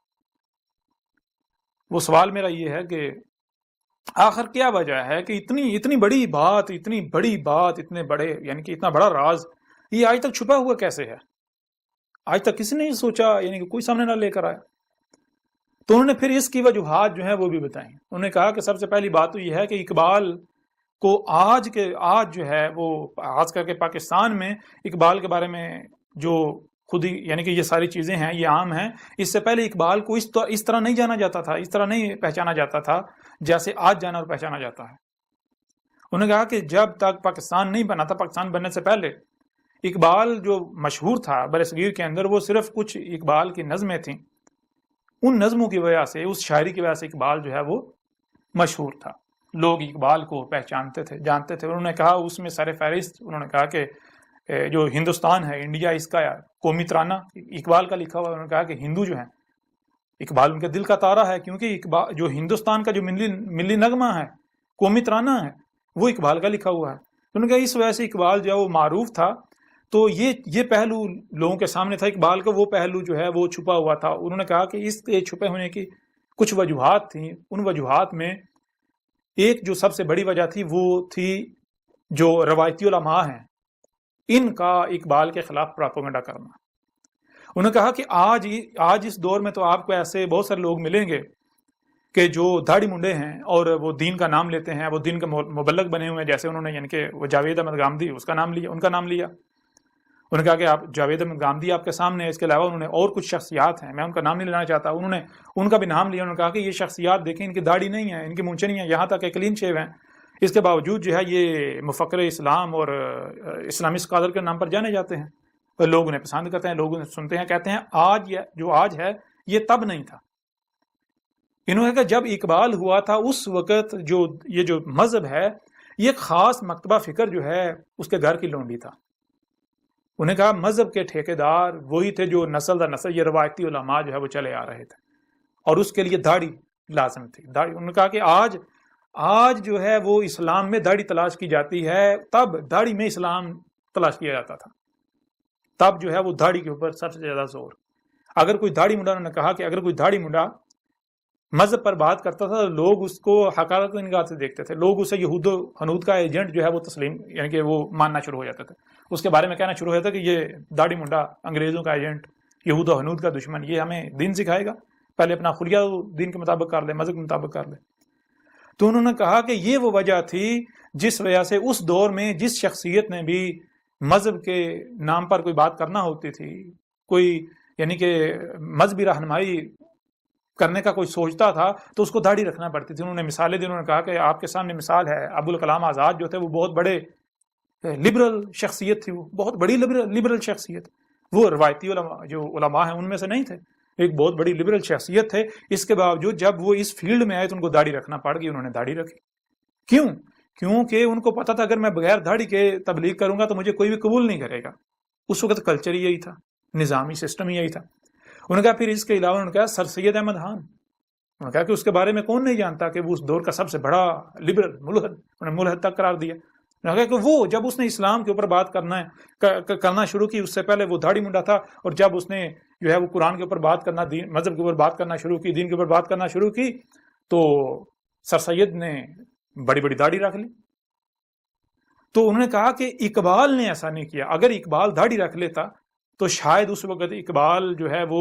S1: وہ سوال میرا یہ ہے کہ آخر کیا وجہ ہے کہ اتنی بڑی بات، اتنے بڑے یعنی کہ اتنا بڑا راز یہ آج تک چھپا ہوا کیسے ہے؟ آج تک کسی نے نہیں سوچا، یعنی کہ کوئی سامنے نہ لے کر آیا۔ تو انہوں نے پھر اس کی وجوہات جو ہیں وہ بھی بتائیں۔ انہوں نے کہا کہ سب سے پہلی بات تو یہ ہے کہ اقبال کو آج جو ہے وہ خاص کر کے پاکستان میں اقبال کے بارے میں جو خود ہی یعنی کہ یہ ساری چیزیں ہیں یہ عام ہیں، اس سے پہلے اقبال کو اس طرح نہیں جانا جاتا تھا، اس طرح نہیں پہچانا جاتا تھا جیسے آج جانا اور پہچانا جاتا ہے۔ انہوں نے کہا کہ جب تک پاکستان نہیں بنا تھا، پاکستان بننے سے پہلے اقبال جو مشہور تھا برصغیر کے اندر، وہ صرف کچھ اقبال کی نظمیں تھیں، ان نظموں کی وجہ سے، اس شاعری کی وجہ سے اقبال جو ہے وہ مشہور تھا، لوگ اقبال کو پہچانتے تھے، جانتے تھے۔ انہوں نے کہا اس میں سر فہرست انہوں نے کہا کہ جو ہندوستان ہے، انڈیا، اس کا قومی ترانہ اقبال کا لکھا ہوا ہے۔ انہوں نے کہا کہ ہندو جو ہیں، اقبال ان کے دل کا تارا ہے، کیونکہ اقبال جو ہندوستان کا جو ملی نغمہ ہے، قومی ترانہ ہے، وہ اقبال کا لکھا ہوا ہے۔ انہوں نے کہا اس وجہ سے اقبال جو ہے وہ معروف تھا۔ تو یہ پہلو لوگوں کے سامنے تھا، اقبال کا وہ پہلو جو ہے وہ چھپا ہوا تھا۔ انہوں نے کہا کہ اس کے چھپے ہونے کی کچھ وجوہات تھیں، ان وجوہات میں ایک جو سب سے بڑی وجہ تھی وہ تھی جو روایتی علماء ہیں، ان کا اقبال کے خلاف پراپیگنڈا کرنا۔ انہوں نے کہا کہ آج اس دور میں تو آپ کو ایسے بہت سارے لوگ ملیں گے کہ جو داڑھی منڈے ہیں اور وہ دین کا نام لیتے ہیں، وہ دین کا مبلغ بنے ہوئے ہیں، جیسے انہوں نے یعنی کہ وہ جاوید احمد گامدی ان کا نام لیا۔ انہوں نے کہا کہ آپ جاوید احمد گامدی آپ کے سامنے ہے، اس کے علاوہ انہوں نے اور کچھ شخصیات ہیں، میں ان کا نام نہیں لینا چاہتا، انہوں نے ان کا بھی نام لیا، انہوں نے کہا کہ یہ شخصیات دیکھیں ان کی داڑھی نہیں ہے، ان کی مونچھیں نہیں ہیں، یہاں تک کہ کلین شیو ہیں، اس کے باوجود جو ہے یہ مفکر اسلام اور اسلامی اسکالر کے نام پر جانے جاتے ہیں، اور لوگ انہیں پسند کرتے ہیں، لوگ انہیں سنتے ہیں، کہتے ہیں آج جو آج ہے یہ تب نہیں تھا۔ انہوں نے کہا جب اقبال ہوا تھا اس وقت یہ جو مذہب ہے یہ ایک خاص مکتبہ فکر جو ہے اس کے گھر کی لونڈی تھا۔ انہیں کہا مذہب کے ٹھیکیدار وہی تھے جو نسل در نسل یہ روایتی علماء جو ہے وہ چلے آ رہے تھے، اور اس کے لیے داڑھی لازم تھی۔ داڑھی، انہوں نے کہا کہ آج جو ہے وہ اسلام میں داڑھی تلاش کی جاتی ہے، تب داڑھی میں اسلام تلاش کیا جاتا تھا، تب جو ہے وہ داڑھی کے اوپر سب سے زیادہ زور۔ اگر کوئی داڑھی منڈا، انہوں نے کہا کہ اگر کوئی داڑھی منڈا مذہب پر بات کرتا تھا تو لوگ اس کو حقارت کی نگاہ سے دیکھتے تھے، لوگ اسے یہود و حنود کا ایجنٹ جو ہے وہ تسلیم، یعنی کہ وہ ماننا شروع ہو جاتے تھے، اس کے بارے میں کہنا شروع ہو جاتا کہ یہ داڑھی منڈا انگریزوں کا ایجنٹ، یہود و حنود کا دشمن، یہ ہمیں دین سکھائے گا، پہلے اپنا خلیہ دین کے مطابق کر لے، مذہب کے مطابق کر لے۔ تو انہوں نے کہا کہ یہ وہ وجہ تھی جس وجہ سے اس دور میں جس شخصیت نے بھی مذہب کے نام پر کوئی بات کرنا ہوتی تھی، کوئی یعنی کہ مذہبی رہنمائی کرنے کا کوئی سوچتا تھا تو اس کو داڑھی رکھنا پڑتی تھی۔ انہوں نے مثالیں دی، انہوں نے کہا کہ آپ کے سامنے مثال ہے ابوالکلام آزاد جو تھے، وہ بہت بڑے لبرل شخصیت تھی، وہ بہت بڑی لبرل شخصیت، وہ روایتی علماء جو علماء ہیں ان میں سے نہیں تھے، ایک بہت بڑی لبرل شخصیت تھے۔ اس کے باوجود جب وہ اس فیلڈ میں آئے تو ان کو داڑھی رکھنا پڑ گئی، انہوں نے داڑھی رکھی۔ کیونکہ ان کو پتا تھا اگر میں بغیر داڑھی کے تبلیغ کروں گا تو مجھے کوئی بھی قبول نہیں کرے گا۔ اس وقت کلچر ہی یہی تھا، نظامی سسٹم ہی یہی تھا۔ انہوں نے کہا پھر اس کے علاوہ انہوں نے کہا سر سید احمد خان، انہوں نے کہا کہ اس کے بارے میں کون نہیں جانتا کہ وہ اس دور کا سب سے بڑا لبرل ملحد، انہوں نے ملحد تک قرار دیا۔ انہوں نے کہا کہ وہ جب اس نے اسلام کے اوپر بات کرنا شروع کی، اس سے پہلے وہ داڑھی منڈا تھا، اور جب اس نے جو ہے وہ قرآن کے اوپر بات کرنا، مذہب کے اوپر بات کرنا شروع کی، دین کے اوپر بات کرنا شروع کی، تو سر سید نے بڑی بڑی داڑھی رکھ لی۔ تو انہوں نے کہا کہ اقبال نے ایسا نہیں کیا، اگر اقبال داڑھی رکھ لیتا تو شاید اس وقت اقبال جو ہے وہ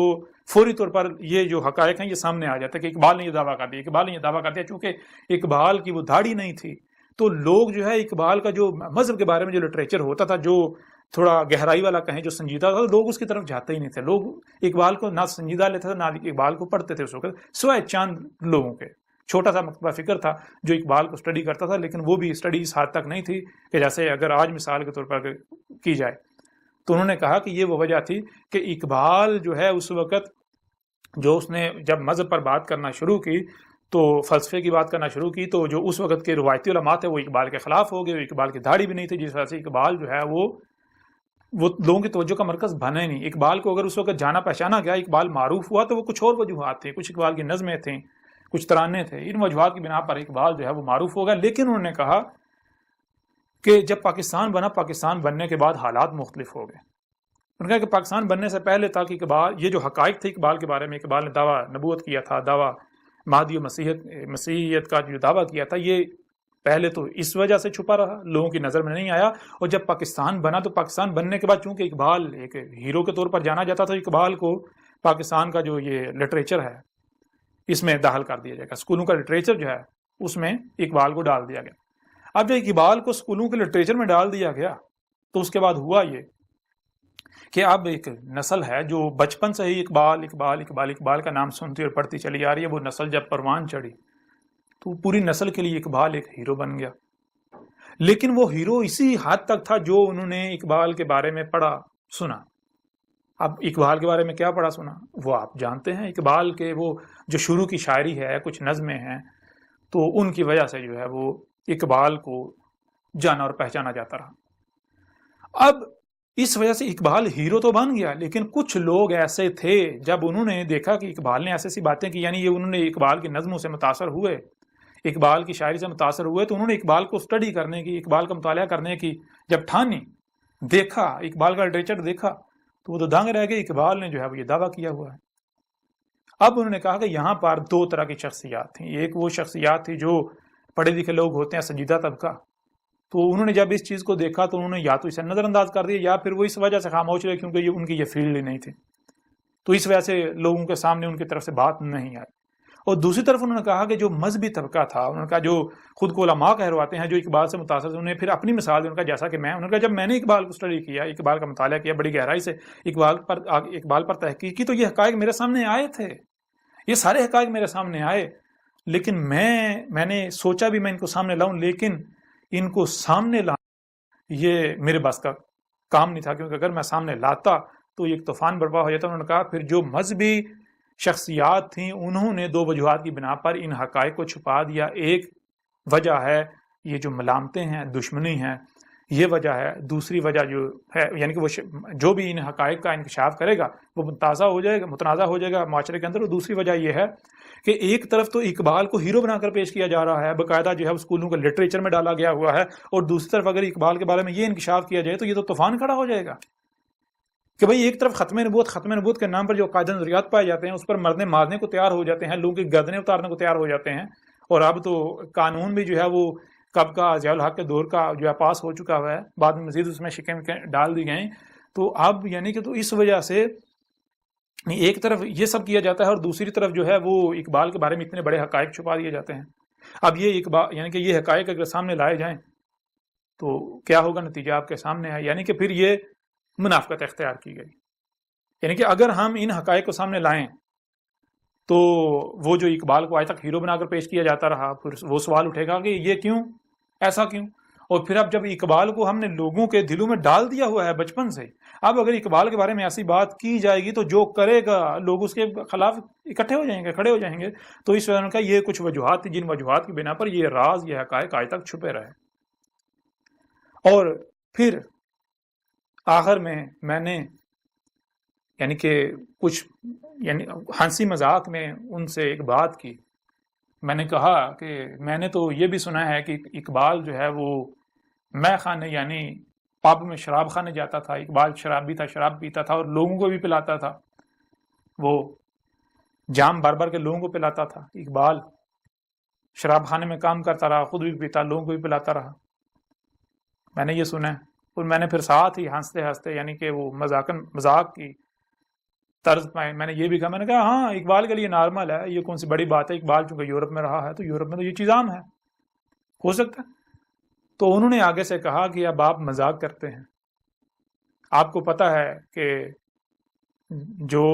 S1: فوری طور پر یہ جو حقائق ہیں یہ سامنے آ جاتا ہے کہ اقبال نے یہ دعویٰ کر دیا، اقبال نے یہ دعویٰ کر دیا۔ چونکہ اقبال کی وہ داڑھی نہیں تھی تو لوگ جو ہے اقبال کا جو مذہب کے بارے میں جو لٹریچر ہوتا تھا، جو تھوڑا گہرائی والا کہیں، جو سنجیدہ تھا، لوگ اس کی طرف جاتے ہی نہیں تھے۔ لوگ اقبال کو نہ سنجیدہ لیتے تھے، نہ اقبال کو پڑھتے تھے اس وقت، سوائے چاند لوگوں کے۔ چھوٹا سا مکتبہ فکر تھا جو اقبال کو اسٹڈی کرتا تھا، لیکن وہ بھی اسٹڈی اس حد تک نہیں تھی کہ جیسے اگر آج مثال کے طور پر کی جائے۔ تو انہوں نے کہا کہ یہ وہ وجہ تھی کہ اقبال جو ہے اس وقت جو اس نے جب مذہب پر بات کرنا شروع کی، تو فلسفے کی بات کرنا شروع کی، تو جو اس وقت کے روایتی علماء تھے وہ اقبال کے خلاف ہو گئے، وہ اقبال کی داڑھی بھی نہیں تھی، جس وجہ سے اقبال جو ہے وہ لوگوں کی توجہ کا مرکز بنا ہی نہیں۔ اقبال کو اگر اس وقت جانا پہچانا گیا، اقبال معروف ہوا، تو وہ کچھ اور وجوہات تھیں، کچھ اقبال کی نظمیں تھیں، کچھ ترانے تھے، ان وجوہات کی بنا پر اقبال جو ہے وہ معروف ہو گیا۔ لیکن انہوں نے کہا کہ جب پاکستان بنا، پاکستان بننے کے بعد حالات مختلف ہو گئے۔ انہوں نے کہا کہ پاکستان بننے سے پہلے تک اقبال، یہ جو حقائق تھے اقبال کے بارے میں، اقبال نے دعویٰ نبوت کیا تھا، دعویٰ مہدی و مسیحیت کا جو دعویٰ کیا تھا، یہ پہلے تو اس وجہ سے چھپا رہا، لوگوں کی نظر میں نہیں آیا، اور جب پاکستان بنا تو پاکستان بننے کے بعد چونکہ اقبال ایک ہیرو کے طور پر جانا جاتا تھا، اقبال کو پاکستان کا جو یہ لٹریچر ہے اس میں داخل کر دیا جائے گا، اسکولوں کا لٹریچر جو ہے اس میں اقبال کو ڈال دیا گیا۔ اب جب اقبال کو اسکولوں کے لٹریچر میں ڈال دیا گیا تو اس کے بعد ہوا یہ کہ اب ایک نسل ہے جو بچپن سے ہی اقبال اقبال اقبال اقبال کا نام سنتی اور پڑھتی چلی آ رہی ہے، وہ نسل جب پروان چڑھی تو پوری نسل کے لیے اقبال ایک ہیرو بن گیا۔ لیکن وہ ہیرو اسی حد تک تھا جو انہوں نے اقبال کے بارے میں پڑھا سنا۔ اب اقبال کے بارے میں کیا پڑھا سنا وہ آپ جانتے ہیں، اقبال کے وہ جو شروع کی شاعری ہے، کچھ نظمیں ہیں، تو ان کی وجہ سے جو ہے وہ اقبال کو جانا اور پہچانا جاتا رہا۔ اب اس وجہ سے اقبال ہیرو تو بن گیا، لیکن کچھ لوگ ایسے تھے جب انہوں نے دیکھا کہ اقبال نے ایسی ایسی باتیں کی، یعنی یہ انہوں نے اقبال کی نظموں سے متاثر ہوئے، اقبال کی شاعری سے متاثر ہوئے، تو انہوں نے اقبال کو اسٹڈی کرنے کی، اقبال کا مطالعہ کرنے کی جب ٹھانی، دیکھا اقبال کا لٹریچر دیکھا، تو وہ تو دانگ رہ گئے، اقبال نے جو ہے وہ یہ دعویٰ کیا ہوا ہے۔ اب انہوں نے کہا کہ یہاں پر دو طرح کی شخصیات تھیں، ایک وہ شخصیات تھی جو پڑھے لکھے لوگ ہوتے ہیں، سنجیدہ طبقہ، تو انہوں نے جب اس چیز کو دیکھا تو انہوں نے یا تو اسے نظر انداز کر دیا، یا پھر وہ اس وجہ سے خاموش رہے کیونکہ ان کی یہ فیلڈ ہی نہیں تھی، تو اس وجہ سے لوگوں کے سامنے ان کی طرف سے بات نہیں آئی۔ اور دوسری طرف انہوں نے کہا کہ جو مذہبی طبقہ تھا، انہوں نے کہا جو خود کو علماء کہلواتے ہیں، جو اقبال سے متاثر تھے، انہیں پھر اپنی مثال دی، انہوں نے کہا جیسا کہ انہوں نے کہا جب میں نے اقبال کو اسٹڈی کیا، اقبال کا مطالعہ کیا بڑی گہرائی سے، اقبال پر تحقیق کی، تو یہ حقائق میرے سامنے آئے تھے، یہ سارے حقائق میرے سامنے آئے، لیکن میں نے سوچا بھی میں ان کو سامنے لاؤں، لیکن ان کو سامنے لانا یہ میرے بس کا کام نہیں تھا، کیونکہ اگر میں سامنے لاتا تو ایک طوفان برپا ہو جاتا۔ انہوں نے کہا پھر جو مذہبی شخصیات تھیں انہوں نے دو وجوہات کی بنا پر ان حقائق کو چھپا دیا۔ ایک وجہ ہے یہ جو ملامتیں ہیں، دشمنی ہیں، یہ وجہ ہے۔ دوسری وجہ جو ہے یعنی کہ وہ جو بھی ان حقائق کا انکشاف کرے گا وہ متنازع ہو جائے گا معاشرے کے اندر۔ اور دوسری وجہ یہ ہے کہ ایک طرف تو اقبال کو ہیرو بنا کر پیش کیا جا رہا ہے، باقاعدہ جو ہے اسکولوں کے لٹریچر میں ڈالا گیا ہوا ہے، اور دوسری طرف اگر اقبال کے بارے میں یہ انکشاف کیا جائے تو یہ تو طوفان کھڑا ہو جائے گا کہ بھئی ایک طرف ختم نبوت کے نام پر جو قاعدہ نظریات پائے جاتے ہیں اس پر مرنے مارنے کو تیار ہو جاتے ہیں، لوگوں کی گردنیں اتارنے کو تیار ہو جاتے ہیں، اور اب تو قانون بھی جو ہے وہ کب کا ضیاء الحق کے دور کا جو ہے پاس ہو چکا ہوا ہے، بعد میں مزید اس میں شکیں ڈال دی گئیں۔ تو اب یعنی کہ تو اس وجہ سے ایک طرف یہ سب کیا جاتا ہے اور دوسری طرف جو ہے وہ اقبال کے بارے میں اتنے بڑے حقائق چھپا دیے جاتے ہیں۔ اب یہ اقبال یعنی کہ یہ حقائق اگر سامنے لائے جائیں تو کیا ہوگا، نتیجہ آپ کے سامنے ہے، یعنی کہ پھر یہ منافقت اختیار کی گئی۔ یعنی کہ اگر ہم ان حقائق کو سامنے لائیں تو وہ جو اقبال کو آج تک ہیرو بنا کر پیش کیا جاتا رہا، پھر وہ سوال اٹھے گا کہ یہ کیوں، ایسا کیوں؟ اور پھر اب جب اقبال کو ہم نے لوگوں کے دلوں میں ڈال دیا ہوا ہے بچپن سے، اب اگر اقبال کے بارے میں ایسی بات کی جائے گی تو جو کرے گا لوگ اس کے خلاف اکٹھے ہو جائیں گے، کھڑے ہو جائیں گے۔ تو اس وجہ کا یہ کچھ وجوہات تھی جن وجوہات کی بنا پر یہ راز، یہ حقائق آج تک چھپے رہے۔ اور پھر آخر میں نے یعنی کہ کچھ یعنی ہنسی مذاق میں ان سے ایک بات کی، میں نے کہا کہ میں نے تو یہ بھی سنا ہے کہ اقبال جو ہے وہ میں خانے یعنی پب میں شراب خانے جاتا تھا، اقبال شرابی تھا، شراب پیتا تھا اور لوگوں کو بھی پلاتا تھا، وہ جام بھر بھر کے لوگوں کو پلاتا تھا۔ اقبال شراب خانے میں کام کرتا رہا، خود بھی پیتا، لوگوں کو بھی پلاتا رہا، میں نے یہ سنا ہے۔ اور میں نے پھر ساتھ ہی ہنستے ہنستے یعنی کہ وہ مذاق کی طرز پائے میں نے یہ بھی کہا، میں نے کہا ہاں اقبال کے لیے نارمل ہے، یہ کون سی بڑی بات ہے، اقبال چونکہ یورپ میں رہا ہے تو یورپ میں تو یہ چیز عام ہے، ہو سکتا ہے۔ تو انہوں نے آگے سے کہا کہ اب آپ مذاق کرتے ہیں، آپ کو پتہ ہے کہ جو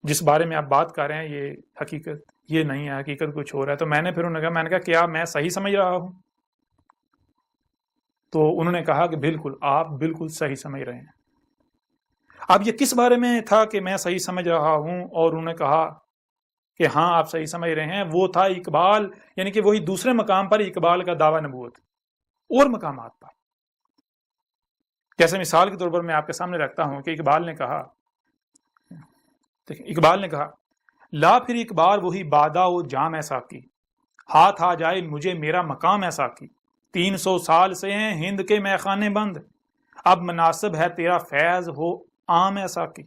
S1: جس بارے میں آپ بات کر رہے ہیں یہ حقیقت یہ نہیں ہے، حقیقت کچھ اور ہے۔ تو میں نے پھر انہوں نے کہا کیا میں صحیح سمجھ رہا ہوں؟ تو انہوں نے کہا کہ بالکل، آپ بالکل صحیح سمجھ رہے ہیں۔ اب یہ کس بارے میں تھا کہ میں صحیح سمجھ رہا ہوں، اور انہوں نے کہا کہ ہاں آپ صحیح سمجھ رہے ہیں، وہ تھا اقبال یعنی کہ وہی دوسرے مقام پر اقبال کا دعویٰ نبوت اور مقامات پر۔ جیسے مثال کے طور پر میں آپ کے سامنے رکھتا ہوں کہ اقبال نے کہا لا پھر اقبال وہی بادہ و جام ایسا کی، ہاتھ آ جائے مجھے میرا مقام ایسا کی، 300 سال سے ہیں ہند کے میخانے بند، اب مناسب ہے تیرا فیض ہو عام ایسا کی،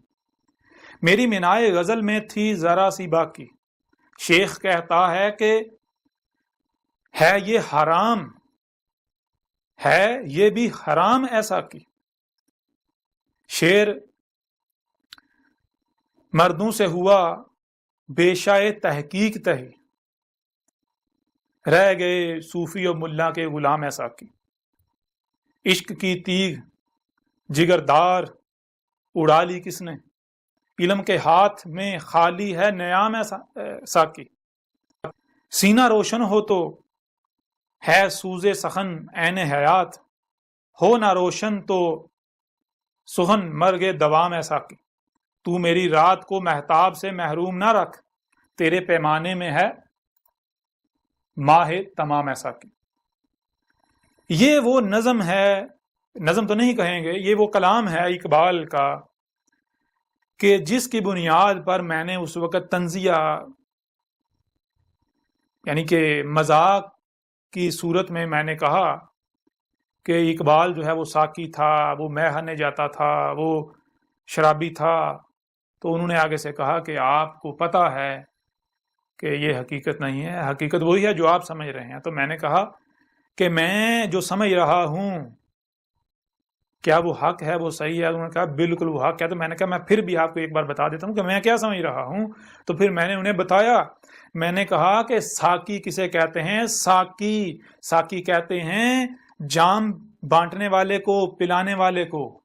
S1: میری منائے غزل میں تھی ذرا سی باقی، شیخ کہتا ہے کہ ہے یہ حرام، ہے یہ بھی حرام ایسا کی، شعر مردوں سے ہوا بیشائے تحقیق تہی، رہ گئے صوفی و ملا کے غلام ایسا کی، عشق کی تیغ جگردار اڑا لی کس نے، علم کے ہاتھ میں خالی ہے نیام ایسا کی، سینہ روشن ہو تو ہے سوز سخن عین حیات، ہو نہ روشن تو سخن مرگ دوام ایسا کی، تو میری رات کو مہتاب سے محروم نہ رکھ، تیرے پیمانے میں ہے ماہ تمام ایسا کی۔ یہ وہ نظم ہے، نظم تو نہیں کہیں گے، یہ وہ کلام ہے اقبال کا کہ جس کی بنیاد پر میں نے اس وقت طنزیہ یعنی کہ مذاق کی صورت میں نے کہا کہ اقبال جو ہے وہ ساقی تھا، وہ مے خانے جاتا تھا، وہ شرابی تھا۔ تو انہوں نے آگے سے کہا کہ آپ کو پتہ ہے کہ یہ حقیقت نہیں ہے، حقیقت وہی ہے جو آپ سمجھ رہے ہیں۔ تو میں نے کہا کہ میں جو سمجھ رہا ہوں کیا وہ حق ہے، وہ صحیح ہے؟ انہوں نے کہا بالکل وہ حق ہے۔ تو میں نے کہا میں پھر بھی آپ کو ایک بار بتا دیتا ہوں کہ میں کیا سمجھ رہا ہوں۔ تو پھر میں نے انہیں بتایا، میں نے کہا کہ ساقی کسے کہتے ہیں؟ ساقی کہتے ہیں جام بانٹنے والے کو، پلانے والے کو۔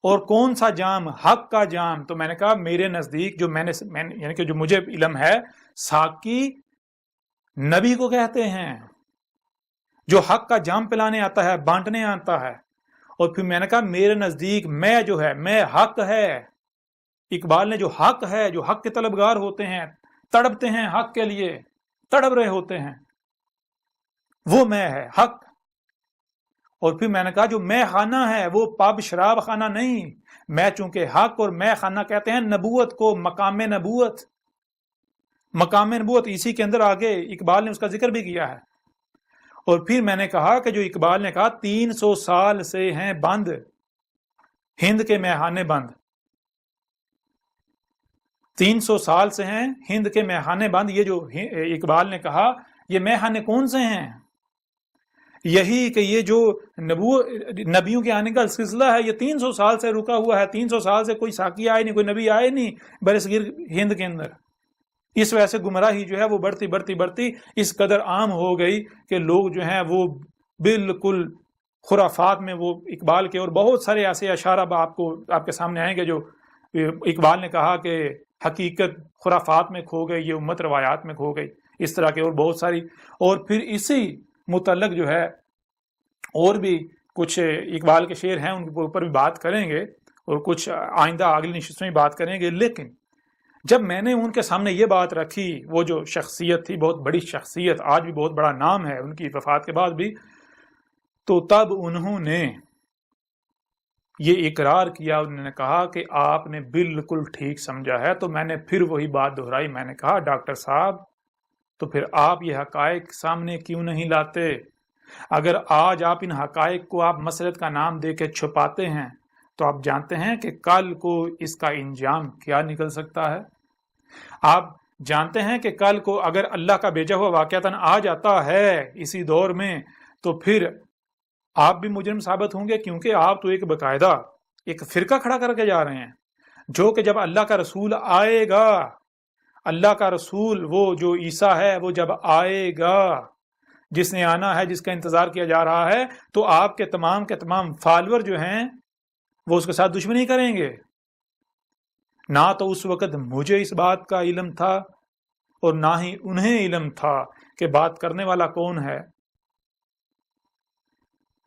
S1: اور کون سا جام؟ حق کا جام۔ تو میں نے کہا میرے نزدیک جو میں نے یعنی کہ جو مجھے علم ہے، ساقی نبی کو کہتے ہیں جو حق کا جام پلانے آتا ہے، بانٹنے آتا ہے۔ اور پھر میں نے کہا میرے نزدیک میں جو ہے، میں حق ہے۔ اقبال نے جو حق ہے، جو حق کے طلبگار ہوتے ہیں، تڑپتے ہیں حق کے لیے، تڑپ رہے ہوتے ہیں، وہ میں ہے حق۔ اور پھر میں نے کہا جو میں خانہ ہے وہ پب شراب خانہ نہیں، میں چونکہ حق، اور میں خانہ کہتے ہیں نبوت کو، مقام نبوت، مقام نبوت اسی کے اندر آگے اقبال نے اس کا ذکر بھی کیا ہے۔ اور پھر میں نے کہا کہ جو اقبال نے کہا 300 سال سے ہیں بند ہند کے میخانے بند، 300 سال سے ہیں ہند کے میخانے بند، یہ جو اقبال نے کہا یہ میخانے کون سے ہیں؟ یہی کہ یہ جو نبیوں کے آنے کا سلسلہ ہے یہ 300 سال سے رکا ہوا ہے۔ 300 سال سے کوئی ساقی آئے نہیں، کوئی نبی آئے نہیں برصغیر ہند کے اندر۔ اس وجہ سے گمراہی جو ہے وہ بڑھتی اس قدر عام ہو گئی کہ لوگ جو ہیں وہ بالکل خرافات میں، وہ اقبال کے اور بہت سارے ایسے اشعار آپ کے سامنے آئیں گے جو اقبال نے کہا کہ حقیقت خرافات میں کھو گئی، یہ امت روایات میں کھو گئی، اس طرح کے اور بہت ساری۔ اور پھر اسی متعلق جو ہے اور بھی کچھ اقبال کے شعر ہیں، ان کے اوپر بھی بات کریں گے اور کچھ آئندہ اگلی نشست میں بات کریں گے۔ لیکن جب میں نے ان کے سامنے یہ بات رکھی، وہ جو شخصیت تھی، بہت بڑی شخصیت، آج بھی بہت بڑا نام ہے ان کی وفات کے بعد بھی، تو تب انہوں نے یہ اقرار کیا، انہوں نے کہا کہ آپ نے بالکل ٹھیک سمجھا ہے۔ تو میں نے پھر وہی بات دہرائی، میں نے کہا ڈاکٹر صاحب تو پھر آپ یہ حقائق سامنے کیوں نہیں لاتے؟ اگر آج آپ ان حقائق کو آپ مسلط کا نام دے کے چھپاتے ہیں تو آپ جانتے ہیں کہ کل کو اس کا انجام کیا نکل سکتا ہے۔ آپ جانتے ہیں کہ کل کو اگر اللہ کا بھیجا ہوا واقعتاً آ جاتا ہے اسی دور میں تو پھر آپ بھی مجرم ثابت ہوں گے، کیونکہ آپ تو ایک باقاعدہ ایک فرقہ کھڑا کر کے جا رہے ہیں جو کہ جب اللہ کا رسول آئے گا، اللہ کا رسول وہ جو عیسیٰ ہے وہ جب آئے گا، جس نے آنا ہے، جس کا انتظار کیا جا رہا ہے، تو آپ کے تمام فالوور جو ہیں وہ اس کے ساتھ دشمنی کریں گے۔ نہ تو اس وقت مجھے اس بات کا علم تھا اور نہ ہی انہیں علم تھا کہ بات کرنے والا کون ہے۔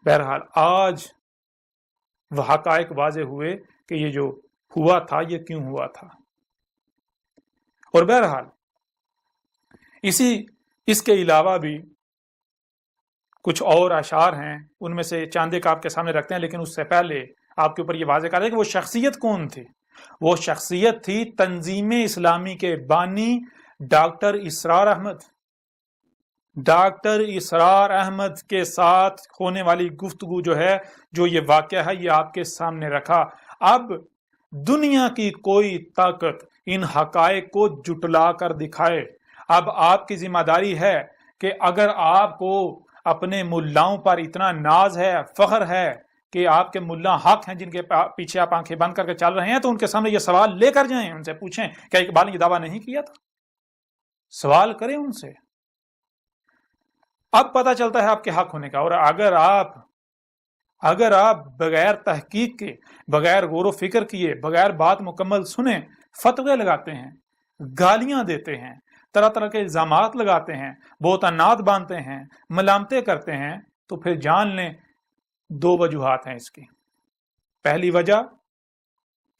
S1: بہرحال آج وہ حقائق واضح ہوئے کہ یہ جو ہوا تھا یہ کیوں ہوا تھا۔ اور بہرحال اس کے علاوہ بھی کچھ اور اشعار ہیں، ان میں سے چاند ایک آپ کے سامنے رکھتے ہیں، لیکن اس سے پہلے آپ کے اوپر یہ واضح کر دیں کہ وہ شخصیت کون تھی۔ وہ شخصیت تھی تنظیم اسلامی کے بانی ڈاکٹر اسرار احمد۔ ڈاکٹر اسرار احمد کے ساتھ ہونے والی گفتگو جو ہے، جو یہ واقعہ ہے، یہ آپ کے سامنے رکھا۔ اب دنیا کی کوئی طاقت ان حقائق کو جٹلا کر دکھائے۔ اب آپ کی ذمہ داری ہے کہ اگر آپ کو اپنے ملاؤں پر اتنا ناز ہے، فخر ہے کہ آپ کے ملا حق ہیں جن کے پیچھے آپ آنکھیں بند کر کے چل رہے ہیں، تو ان کے سامنے یہ سوال لے کر جائیں، ان سے پوچھیں کیا اقبال نے یہ دعویٰ نہیں کیا تھا؟ سوال کریں ان سے۔ اب پتہ چلتا ہے آپ کے حق ہونے کا۔ اور اگر آپ بغیر تحقیق کے، بغیر غور و فکر کیے، بغیر بات مکمل سنے فتوے لگاتے ہیں، گالیاں دیتے ہیں، طرح طرح کے الزامات لگاتے ہیں، بہتانات باندھتے ہیں، ملامتیں کرتے ہیں، تو پھر جان لیں دو وجوہات ہیں اس کی۔ پہلی وجہ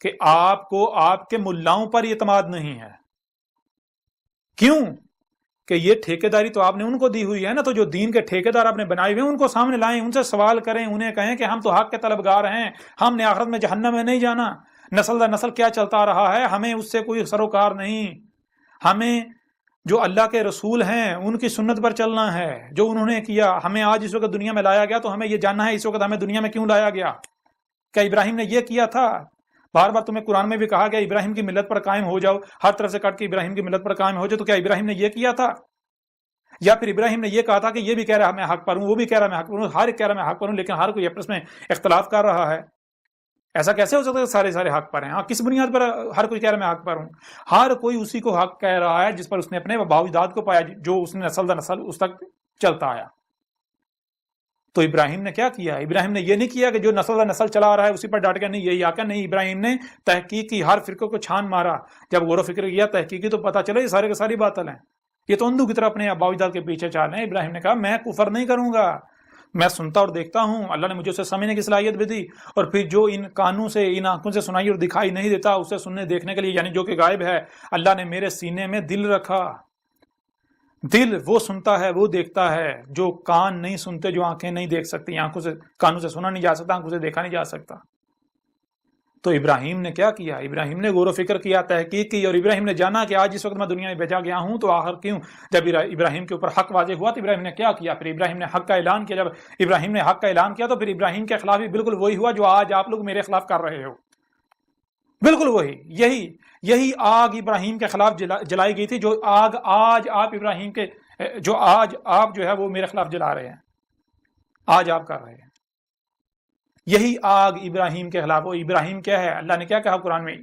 S1: کہ آپ کو آپ کے ملاؤں پر اعتماد نہیں ہے۔ کیوں؟ کہ یہ ٹھیکیداری تو آپ نے ان کو دی ہوئی ہے نا، تو جو دین کے ٹھیکیدار آپ نے بنائے ہوئے ہیں ان کو سامنے لائیں، ان سے سوال کریں، انہیں کہیں کہ ہم تو حق کے طلبگار ہیں، ہم نے آخرت میں جہنم میں نہیں جانا، نسل در نسل کیا چلتا رہا ہے، ہمیں اس سے کوئی سروکار نہیں، ہمیں جو اللہ کے رسول ہیں ان کی سنت پر چلنا ہے، جو انہوں نے کیا۔ ہمیں آج اس وقت دنیا میں لایا گیا تو ہمیں یہ جاننا ہے اس وقت ہمیں دنیا میں کیوں لایا گیا۔ کیا ابراہیم نے یہ کیا تھا؟ بار بار تمہیں قرآن میں بھی کہا گیا ابراہیم کی ملت پر قائم ہو جاؤ، ہر طرف سے کٹ کے ابراہیم کی ملت پر قائم ہو جاؤ، تو کیا ابراہیم نے یہ کیا تھا؟ یا پھر ابراہیم نے یہ کہا تھا کہ یہ بھی کہہ رہا ہے میں حق پر ہوں، وہ بھی کہہ رہا ہے میں حق پر ہوں، ہر ایک کہہ رہا ہے میں حق پر ہوں، لیکن ہر کوئی آپس میں اختلاف کر رہا ہے؟ ایسا کیسے ہو سکتا ہے کہ سارے حق پر ہیں؟ ہاں، کس بنیاد پر ہر کوئی کہہ رہا ہے میں حق پر ہوں؟ ہر کوئی اسی کو حق کہہ رہا ہے جس پر اس نے اپنے باپ اجداد کو پایا، جو اس نے نسل در نسل اس تک چلتا آیا۔ تو ابراہیم نے کیا کیا؟ ابراہیم نے یہ نہیں کیا کہ جو نسل در نسل چلا رہا ہے اسی پر ڈٹ گیا، نہیں یہی آ کر، نہیں، ابراہیم نے تحقیق کی، ہر فرقے کو چھان مارا، جب غور و فکر کیا، تحقیق کی، تو پتہ چلا یہ سارے کے ساری باطل ہیں، یہ تو اندھو کی طرح اپنے باپ اجداد کے پیچھے چال رہے ہیں۔ ابراہیم نے کہا میں کفر نہیں کروں گا، میں سنتا اور دیکھتا ہوں، اللہ نے مجھے اسے سمجھنے کی صلاحیت بھی دی، اور پھر جو ان کانوں سے، ان آنکھوں سے سنائی اور دکھائی نہیں دیتا اسے سننے دیکھنے کے لیے، یعنی جو کہ غائب ہے، اللہ نے میرے سینے میں دل رکھا۔ دل وہ سنتا ہے، وہ دیکھتا ہے جو کان نہیں سنتے، جو آنکھیں نہیں دیکھ سکتی، آنکھوں سے، کانوں سے سنا نہیں جا سکتا، آنکھوں سے دیکھا نہیں جا سکتا۔ تو ابراہیم نے کیا کیا؟ ابراہیم نے غور و فکر کیا، تحقیق کی، اور ابراہیم نے جانا کہ آج اس وقت میں دنیا میں بھیجا گیا ہوں تو آخر کیوں؟ جب ابراہیم کے اوپر حق واضح ہوا تو ابراہیم نے کیا کیا؟ پھر ابراہیم نے حق کا اعلان کیا۔ جب ابراہیم نے حق کا اعلان کیا تو پھر ابراہیم کے خلاف بھی بالکل وہی ہوا جو آج آپ لوگ میرے خلاف کر رہے ہو، بالکل وہی، یہی آگ ابراہیم کے خلاف جلائی گئی تھی، جو آگ آج آپ ابراہیم کے، جو آج آپ جو ہے وہ میرے خلاف جلا رہے ہیں، آج آپ کر رہے ہیں، یہی آگ ابراہیم کے خلاف۔ وہ ابراہیم کیا ہے؟ اللہ نے کیا کہا قرآن میں؟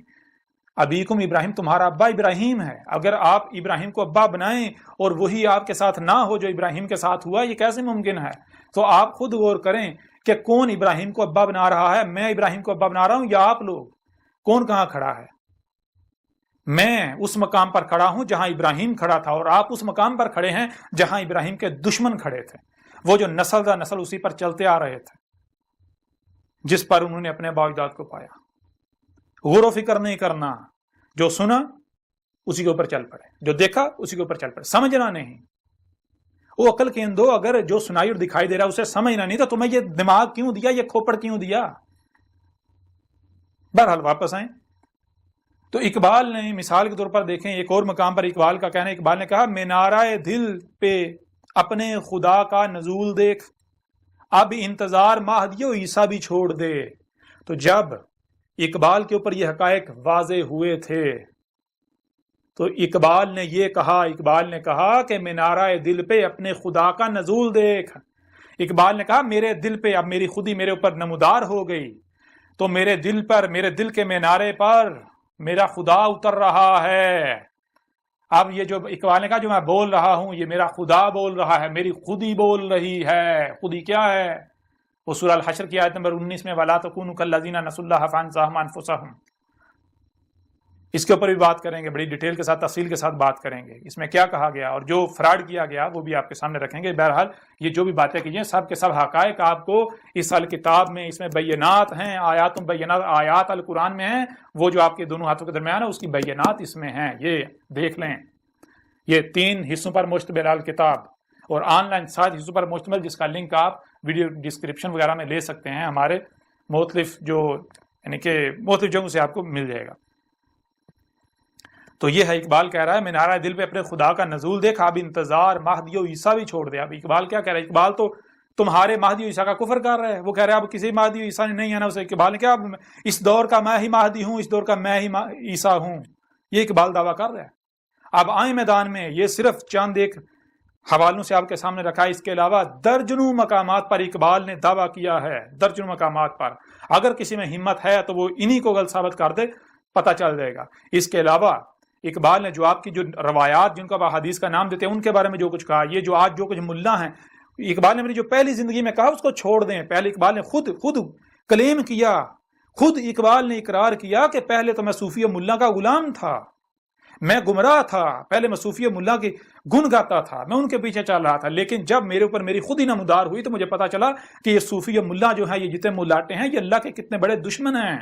S1: ابیکم ابراہیم، تمہارا ابا ابراہیم ہے۔ اگر آپ ابراہیم کو ابا بنائیں اور وہی آپ کے ساتھ نہ ہو جو ابراہیم کے ساتھ ہوا، یہ کیسے ممکن ہے؟ تو آپ خود غور کریں کہ کون ابراہیم کو ابا بنا رہا ہے؟ میں ابراہیم کو ابا بنا رہا ہوں یا آپ لوگ؟ کون کہاں کھڑا ہے؟ میں اس مقام پر کھڑا ہوں جہاں ابراہیم کھڑا تھا، اور آپ اس مقام پر کھڑے ہیں جہاں ابراہیم کے دشمن کھڑے تھے، وہ جو نسل در نسل اسی پر چلتے آ رہے تھے، جس پر انہوں نے اپنے باپ اجداد کو پایا۔ غور و فکر نہیں کرنا، جو سنا اسی کے اوپر چل پڑے، جو دیکھا اسی کے اوپر چل پڑے، سمجھنا نہیں۔ وہ عقل کے اندو، اگر جو سنائی اور دکھائی دے رہا اسے سمجھنا نہیں تو تمہیں یہ دماغ کیوں دیا، یہ کھوپڑ کیوں دیا؟ بہرحال واپس آئیں تو اقبال نے مثال کے طور پر دیکھیں، ایک اور مقام پر اقبال کا کہنا ہے، اقبال نے کہا مینارہ دل پہ اپنے خدا کا نزول دیکھ، اب انتظار مہدی و عیسیٰ بھی چھوڑ دے۔ تو جب اقبال کے اوپر یہ حقائق واضح ہوئے تھے تو اقبال نے یہ کہا، اقبال نے کہا کہ مینارہ دل پہ اپنے خدا کا نزول دیکھ۔ اقبال نے کہا میرے دل پہ اب میری خودی میرے اوپر نمودار ہو گئی، تو میرے دل پر، میرے دل کے مینارے پر میرا خدا اتر رہا ہے۔ اب یہ جو اقبال نے کہا جو میں بول رہا ہوں یہ میرا خدا بول رہا ہے، میری خودی بول رہی ہے۔ خودی کیا ہے؟ وہ سورہ الحشر کی آیت نمبر 19 میں وَلَا تَكُونُوا كَالَّذِينَ نَسُوا اللَّهَ فَأَنسَاهُمْ أَنفُسَهُمْ، اس کے اوپر بھی بات کریں گے، بڑی ڈیٹیل کے ساتھ، تفصیل کے ساتھ بات کریں گے اس میں کیا کہا گیا اور جو فراڈ کیا گیا وہ بھی آپ کے سامنے رکھیں گے۔ بہرحال یہ جو بھی باتیں کی ہیں سب کے سب حقائق آپ کو اس الکتاب میں، اس میں بینات ہیں، آیات بینات، آیات القرآن میں ہیں، وہ جو آپ کے دونوں ہاتھوں کے درمیان ہے اس کی بینات اس میں ہیں، یہ دیکھ لیں۔ یہ 3 حصوں پر مشتمل الکتاب اور آن لائن 7 حصوں پر مشتمل، جس کا لنک آپ ویڈیو ڈسکرپشن وغیرہ میں لے سکتے ہیں، ہمارے مختلف جو یعنی کہ مختلف جگہوں سے آپ کو مل جائے گا۔ تو یہ ہے، اقبال کہہ رہا ہے مینارہ دل پہ اپنے خدا کا نزول دیکھا، اب انتظار مہدی و عیسیٰ بھی چھوڑ دے۔ اب اقبال کیا کہہ رہا ہے؟ اقبال تو تمہارے مہدی و عیسیٰ کا کفر کر رہا ہے، وہ کہہ رہا ہے اب کسی مہدی و عیسیٰ نہیں ہے نا اسے۔ اقبال نے کہا اب اس دور کا میں ہی مہدی ہوں، اس دور کا میں ہی عیسیٰ ہوں، یہ اقبال دعویٰ کر رہا ہے۔ اب آئیں میدان میں، یہ صرف چند ایک حوالوں سے آپ کے سامنے رکھا ہے، اس کے علاوہ درجنوں مقامات پر اقبال نے دعویٰ کیا ہے، درجنوں مقامات پر۔ اگر کسی میں ہمت ہے تو وہ انہی کو غلط ثابت کر دے، پتہ چل جائے گا۔ اس کے علاوہ اقبال نے جو آپ کی جو روایات جن کو آپ حدیث کا نام دیتے ہیں ان کے بارے میں جو کچھ کہا، یہ جو آج جو کچھ ملا ہیں، اقبال نے اپنی جو پہلی زندگی میں کہا اس کو چھوڑ دیں۔ پہلے اقبال نے خود کلیم کیا، خود اقبال نے اقرار کیا کہ پہلے تو میں صوفی و ملا کا غلام تھا، میں گمراہ تھا، پہلے میں صوفی و ملا کی گن گاتا تھا، میں ان کے پیچھے چل رہا تھا، لیکن جب میرے اوپر میری خود ہی نمودار ہوئی تو مجھے پتا چلا کہ یہ صوفی و ملا جو ہیں، یہ جتنے ملاٹے ہیں، یہ اللہ کے کتنے بڑے دشمن ہیں۔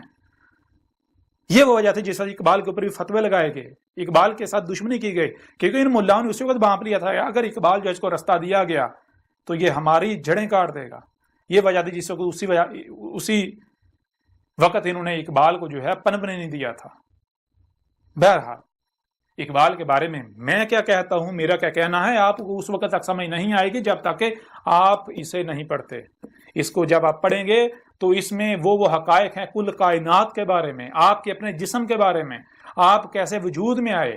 S1: یہ وہ وجہ تھی جس وقت اقبال کے اوپر بھی فتوے لگائے گئے، اقبال کے ساتھ دشمنی کی گئی، کیونکہ ان ملاؤں نے اسی وقت بانپ لیا تھا اگر اقبال جو اس کو رستہ دیا گیا تو یہ ہماری جڑیں کاٹ دے گا۔ یہ وجہ تھی جس وقت اسی وقت انہوں نے اقبال کو جو ہے پنپنے نہیں دیا تھا۔ بہرحال اقبال کے بارے میں کیا کہتا ہوں، میرا کیا کہنا ہے، آپ کو اس وقت تک سمجھ نہیں آئے گی جب تک کہ آپ اسے نہیں پڑھتے۔ اس کو جب آپ پڑھیں گے تو اس میں وہ حقائق ہیں کل کائنات کے بارے میں، آپ کے اپنے جسم کے بارے میں، آپ کیسے وجود میں آئے،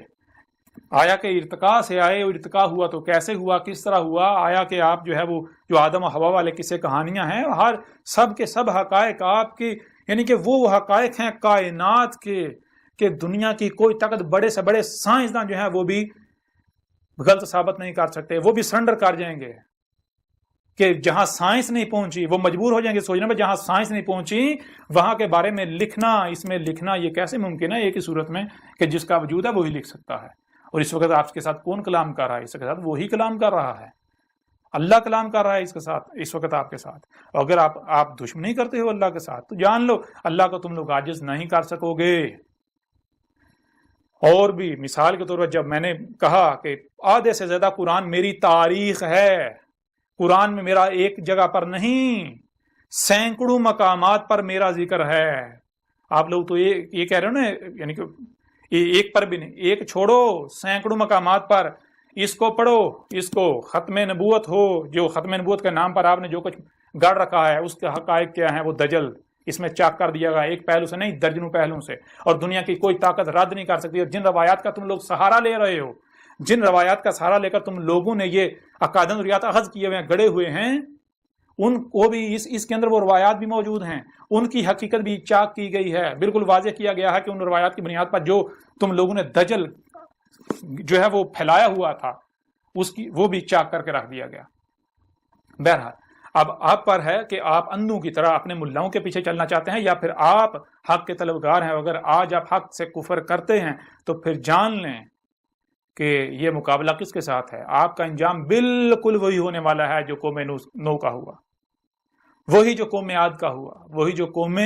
S1: آیا کہ ارتقا سے آئے، ارتقا ہوا تو کیسے ہوا، کس طرح ہوا، آیا کہ آپ جو ہے وہ جو آدم و حوا والے قصے کہانیاں ہیں، ہر سب کے سب حقائق آپ کی، یعنی کہ وہ حقائق ہیں کائنات کے کہ دنیا کی کوئی طاقت، بڑے سے بڑے سائنسداں جو ہیں وہ بھی غلط ثابت نہیں کر سکتے، وہ بھی سرنڈر کر جائیں گے کہ جہاں سائنس نہیں پہنچی وہ مجبور ہو جائیں گے سوچنے میں، جہاں سائنس نہیں پہنچی وہاں کے بارے میں لکھنا، اس میں لکھنا یہ کیسے ممکن ہے ایک ہی صورت میں کہ جس کا وجود ہے وہی لکھ سکتا ہے۔ اور اس وقت آپ کے ساتھ کون کلام کر رہا ہے؟ اس کے ساتھ وہی کلام کر رہا ہے، اللہ کلام کر رہا ہے اس کے ساتھ، اس وقت آپ کے ساتھ۔ اگر آپ دشمنی کرتے ہو اللہ کے ساتھ تو جان لو اللہ کو تم لوگ عاجز نہیں کر سکو گے۔ اور بھی مثال کے طور پر جب میں نے کہا کہ آدھے سے زیادہ قرآن میری تاریخ ہے، قرآن میں میرا ایک جگہ پر نہیں سینکڑوں مقامات پر میرا ذکر ہے۔ آپ لوگ تو یہ کہہ رہے ہو نا، یعنی کہ ایک پر بھی نہیں، ایک چھوڑو سینکڑوں مقامات پر اس کو پڑھو، اس کو ختم نبوت ہو، جو ختم نبوت کے نام پر آپ نے جو کچھ گڑ رکھا ہے اس کے حقائق کیا ہیں، وہ دجل اس میں چاک کر دیا گیا، ایک پہلو سے نہیں درجنوں پہلوں سے، اور دنیا کی کوئی طاقت رد نہیں کر سکتی۔ اور جن روایات کا تم لوگ سہارا لے رہے ہو، جن روایات کا سہارا لے کر تم لوگوں نے یہ اکادن روایات اخذ کیے ہوئے ہیں، گڑے ہوئے ہیں، ان کو بھی اس کے اندر وہ روایات بھی موجود ہیں، ان کی حقیقت بھی چاک کی گئی ہے، بالکل واضح کیا گیا ہے کہ ان روایات کی بنیاد پر جو تم لوگوں نے دجل جو ہے وہ پھیلایا ہوا تھا اس کی وہ بھی چاک کر کے رکھ دیا گیا۔ بہرحال اب آپ پر ہے کہ آپ اندھوں کی طرح اپنے ملاؤں کے پیچھے چلنا چاہتے ہیں یا پھر آپ حق کے طلبگار ہیں۔ اگر آج آپ حق سے کفر کرتے ہیں تو پھر جان لیں کہ یہ مقابلہ کس کے ساتھ ہے، آپ کا انجام بالکل وہی ہونے والا ہے جو قوم نو کا ہوا، وہی جو قوم عاد کا ہوا، وہی جو قوم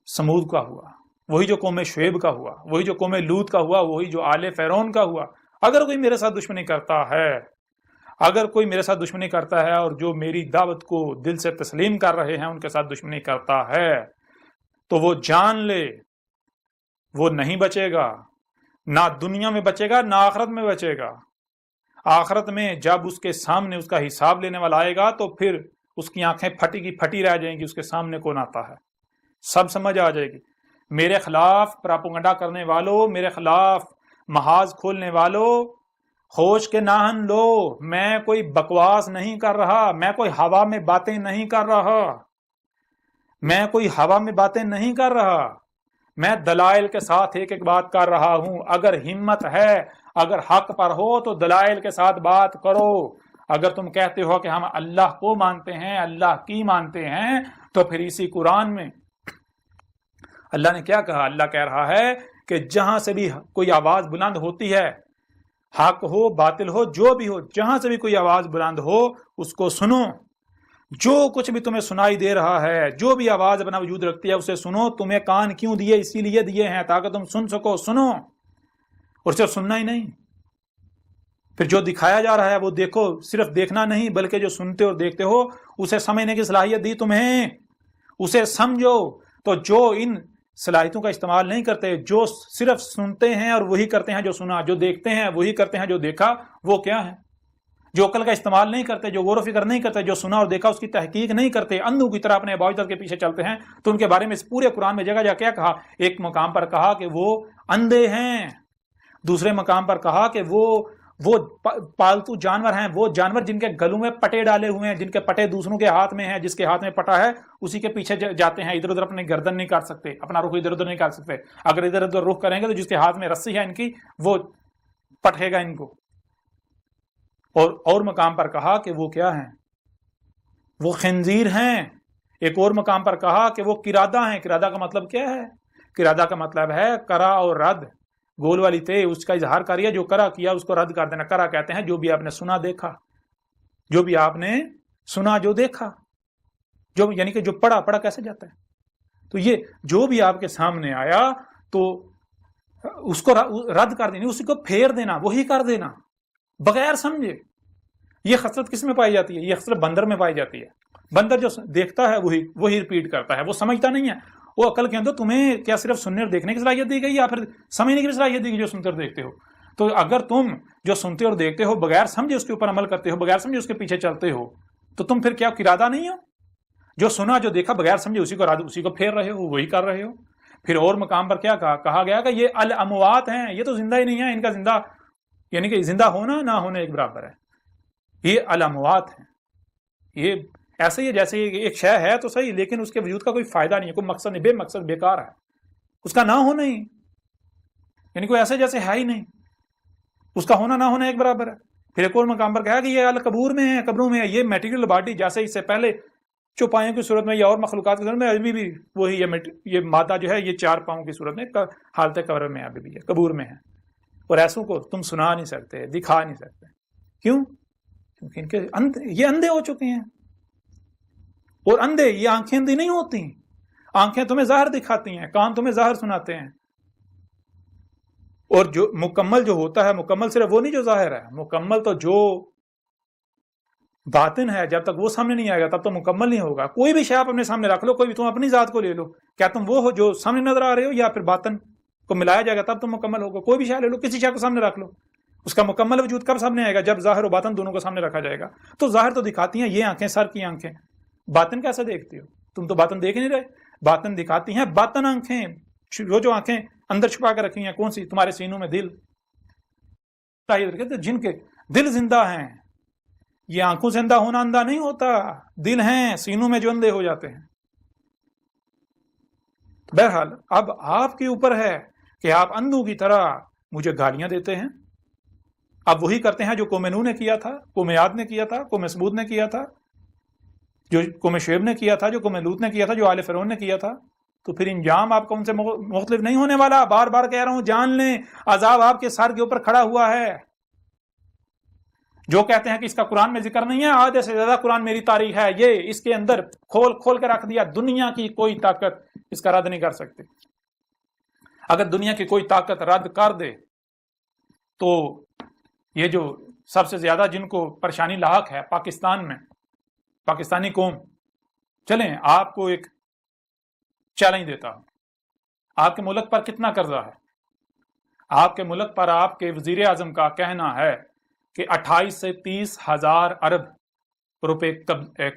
S1: سمود کا ہوا، وہی جو قوم شعیب کا ہوا، وہی جو قوم لوط کا ہوا، وہی جو آل فرعون کا ہوا۔ اگر کوئی میرے ساتھ دشمنی کرتا ہے، اگر کوئی میرے ساتھ دشمنی کرتا ہے اور جو میری دعوت کو دل سے تسلیم کر رہے ہیں ان کے ساتھ دشمنی کرتا ہے تو وہ جان لے وہ نہیں بچے گا، نہ دنیا میں بچے گا نہ آخرت میں بچے گا۔ آخرت میں جب اس کے سامنے اس کا حساب لینے والا آئے گا تو پھر اس کی آنکھیں پھٹی کی پھٹی رہ جائیں گی، اس کے سامنے کون آتا ہے سب سمجھ آ جائے گی۔ میرے خلاف پراپگنڈا کرنے والوں، میرے خلاف محاذ کھولنے والوں، ہوش کے ناہن لو، میں کوئی بکواس نہیں کر رہا، میں کوئی ہوا میں باتیں نہیں کر رہا، میں کوئی ہوا میں باتیں نہیں کر رہا، میں دلائل کے ساتھ ایک ایک بات کر رہا ہوں۔ اگر ہمت ہے، اگر حق پر ہو تو دلائل کے ساتھ بات کرو۔ اگر تم کہتے ہو کہ ہم اللہ کو مانتے ہیں، اللہ کی مانتے ہیں، تو پھر اسی قرآن میں اللہ نے کیا کہا؟ اللہ کہہ رہا ہے کہ جہاں سے بھی کوئی آواز بلند ہوتی ہے، حق ہو باطل ہو جو بھی ہو، جہاں سے بھی کوئی آواز بلند ہو اس کو سنو۔ جو کچھ بھی تمہیں سنائی دے رہا ہے، جو بھی آواز اپنا وجود رکھتی ہے اسے سنو۔ تمہیں کان کیوں دیے؟ اسی لیے دیے ہیں تاکہ تم سن سکو، سنو۔ اور صرف سننا ہی نہیں، پھر جو دکھایا جا رہا ہے وہ دیکھو، صرف دیکھنا نہیں بلکہ جو سنتے اور دیکھتے ہو اسے سمجھنے کی صلاحیت دی تمہیں، اسے سمجھو۔ تو جو ان صلاحیتوں کا استعمال نہیں کرتے، جو صرف سنتے ہیں اور وہی کرتے ہیں جو سنا، جو دیکھتے ہیں وہی کرتے ہیں جو دیکھا، وہ کیا ہے؟ جو عقل کا استعمال نہیں کرتے، جو غور و فکر نہیں کرتے، جو سنا اور دیکھا اس کی تحقیق نہیں کرتے، اندھوں کی طرح اپنے باوجود کے پیچھے چلتے ہیں۔ تو ان کے بارے میں اس پورے قرآن میں جگہ جگہ کیا کہا؟ ایک مقام پر کہا کہ وہ اندھے ہیں، دوسرے مقام پر کہا کہ وہ پالتو جانور ہیں، وہ جانور جن کے گلوں میں پٹے ڈالے ہوئے ہیں، جن کے پٹے دوسروں کے ہاتھ میں ہیں، جس کے ہاتھ میں پٹا ہے اسی کے پیچھے جاتے ہیں، ادھر ادھر اپنی گردن نہیں کر سکتے، اپنا رخ ادھر ادھر نہیں کر سکتے۔ اگر ادھر ادھر رخ کریں گے تو جس کے ہاتھ میں رسی ہے ان کی، وہ پٹے گا ان کو۔ اور مقام پر کہا کہ وہ کیا ہیں؟ وہ خنزیر ہیں۔ ایک اور مقام پر کہا کہ وہ قرادہ ہیں۔ قرادہ کا مطلب کیا ہے؟ قرادہ کا مطلب ہے کرا اور رد، گول والی تے اس کا اظہار کریے، جو کرا کیا اس کو رد کر دینا۔ کرا کہتے ہیں جو بھی آپ نے سنا دیکھا، جو بھی آپ نے سنا جو دیکھا، جو یعنی کہ جو پڑھا کیسے جاتا ہے؟ تو یہ جو بھی آپ کے سامنے آیا تو اس کو رد کر دینا، اسی کو پھیر دینا، وہی کر دینا بغیر سمجھے۔ یہ خصلت کس میں پائی جاتی ہے؟ یہ خصلت بندر میں پائی جاتی ہے۔ بندر جو دیکھتا ہے وہی ریپیٹ کرتا ہے، وہ سمجھتا نہیں ہے۔ وہ عقل کے اندر تمہیں کیا صرف سننے اور دیکھنے کی صلاحیت دی گئی یا پھر سمجھنے کی صلاحیت دی گئی جو سنتے اور دیکھتے ہو؟ تو اگر تم جو سنتے اور دیکھتے ہو بغیر سمجھے اس کے اوپر عمل کرتے ہو، بغیر سمجھے اس کے پیچھے چلتے ہو، تو تم پھر کیا قرادہ نہیں ہو؟ جو سنا جو دیکھا بغیر سمجھے اسی کو پھیر رہے ہو، وہی کر رہے ہو۔ پھر اور مقام پر کیا کہا گیا کہ یہ الاموات ہیں، یہ تو زندہ ہی نہیں ہے، ان کا زندہ یعنی کہ زندہ ہونا نہ ہونا ایک برابر ہے، یہ الاموات ہیں. یہ ایسے ہی جیسے ایک شے ہے تو صحیح، لیکن اس کے وجود کا کوئی فائدہ نہیں ہے، کوئی مقصد نہیں، بے مقصد بیکار ہے، اس کا نہ ہونا ہی یعنی کوئی ایسے جیسے ہے ہی نہیں، اس کا ہونا نہ ہونا ایک برابر ہے. پھر ایک اور مقام پر کہا کہ یہ القبور میں ہے، قبروں میں ہے. یہ میٹیریل باڈی جیسے اس سے پہلے چوپایوں کی صورت میں یا اور مخلوقات کی صورت میں ابھی بھی وہی یہ مادہ جو ہے یہ 4 پاؤں کی صورت میں حالت قبر میں ابھی بھی ہے، قبور میں ہے. اور ایسوں کو تم سنا نہیں سکتے، دکھا نہیں سکتے. کیوں؟ کیونکہ ان کے یہ اندھے ہو چکے ہیں. اور اندھے، یہ آنکھیں اندھی نہیں ہوتی، آنکھیں تمہیں ظاہر دکھاتی ہیں، کان تمہیں ظاہر سناتے ہیں. اور جو مکمل جو ہوتا ہے، مکمل صرف وہ نہیں جو ظاہر ہے، مکمل تو جو باطن ہے، جب تک وہ سامنے نہیں آئے گا تب تو مکمل نہیں ہوگا. کوئی بھی شے آپ اپنے سامنے رکھ لو، کوئی بھی، تم اپنی ذات کو لے لو، کیا تم وہ ہو جو سامنے نظر آ رہے ہو، یا پھر باطن کو ملایا جائے گا تب تم مکمل ہوگا. کوئی بھی شے لے لو، کسی شے کو سامنے رکھ لو، اس کا مکمل وجود کب سامنے آئے گا؟ جب ظاہر و باطن دونوں کو سامنے رکھا جائے گا. تو ظاہر تو دکھاتی ہیں یہ آنکھیں، سر کی آنکھیں، باطن کیسے دیکھتی ہو؟ تم تو باطن دیکھ نہیں رہے. باطن دکھاتی ہیں باطن آنکھیں، جو آنکھیں اندر چھپا کر رکھی ہیں. کون سی؟ تمہارے سینوں میں دل، جن کے دل زندہ ہیں. یہ آنکھوں سے اندھا ہونا اندھا نہیں ہوتا، دل ہیں سینوں میں جو اندھے ہو جاتے ہیں. بہرحال اب آپ کے اوپر ہے کہ آپ اندھوں کی طرح مجھے گالیاں دیتے ہیں. اب وہی کرتے ہیں جو قوم نوح نے کیا تھا، قوم عاد نے کیا تھا، قوم ثمود نے کیا تھا، جو قوم شعیب نے کیا تھا، جو قوم لوط نے کیا تھا، جو آل فرعون نے کیا تھا. تو پھر انجام آپ کو ان سے مختلف نہیں ہونے والا. بار بار کہہ رہا ہوں، جان لیں عذاب آپ کے سر کے اوپر کھڑا ہوا ہے. جو کہتے ہیں کہ اس کا قرآن میں ذکر نہیں ہے، آدھے سے زیادہ قرآن میری تاریخ ہے، یہ اس کے اندر کھول کے رکھ دیا. دنیا کی کوئی طاقت اس کا رد نہیں کر سکتی. اگر دنیا کی کوئی طاقت رد کر دے تو یہ جو سب سے زیادہ جن کو پریشانی لاحق ہے پاکستان میں، پاکستانی قوم، چلیں آپ کو ایک چیلنج دیتا ہوں. آپ کے ملک پر کتنا قرضہ ہے؟ آپ کے ملک پر آپ کے وزیر اعظم کا کہنا ہے کہ 28 سے 30 ہزار ارب روپے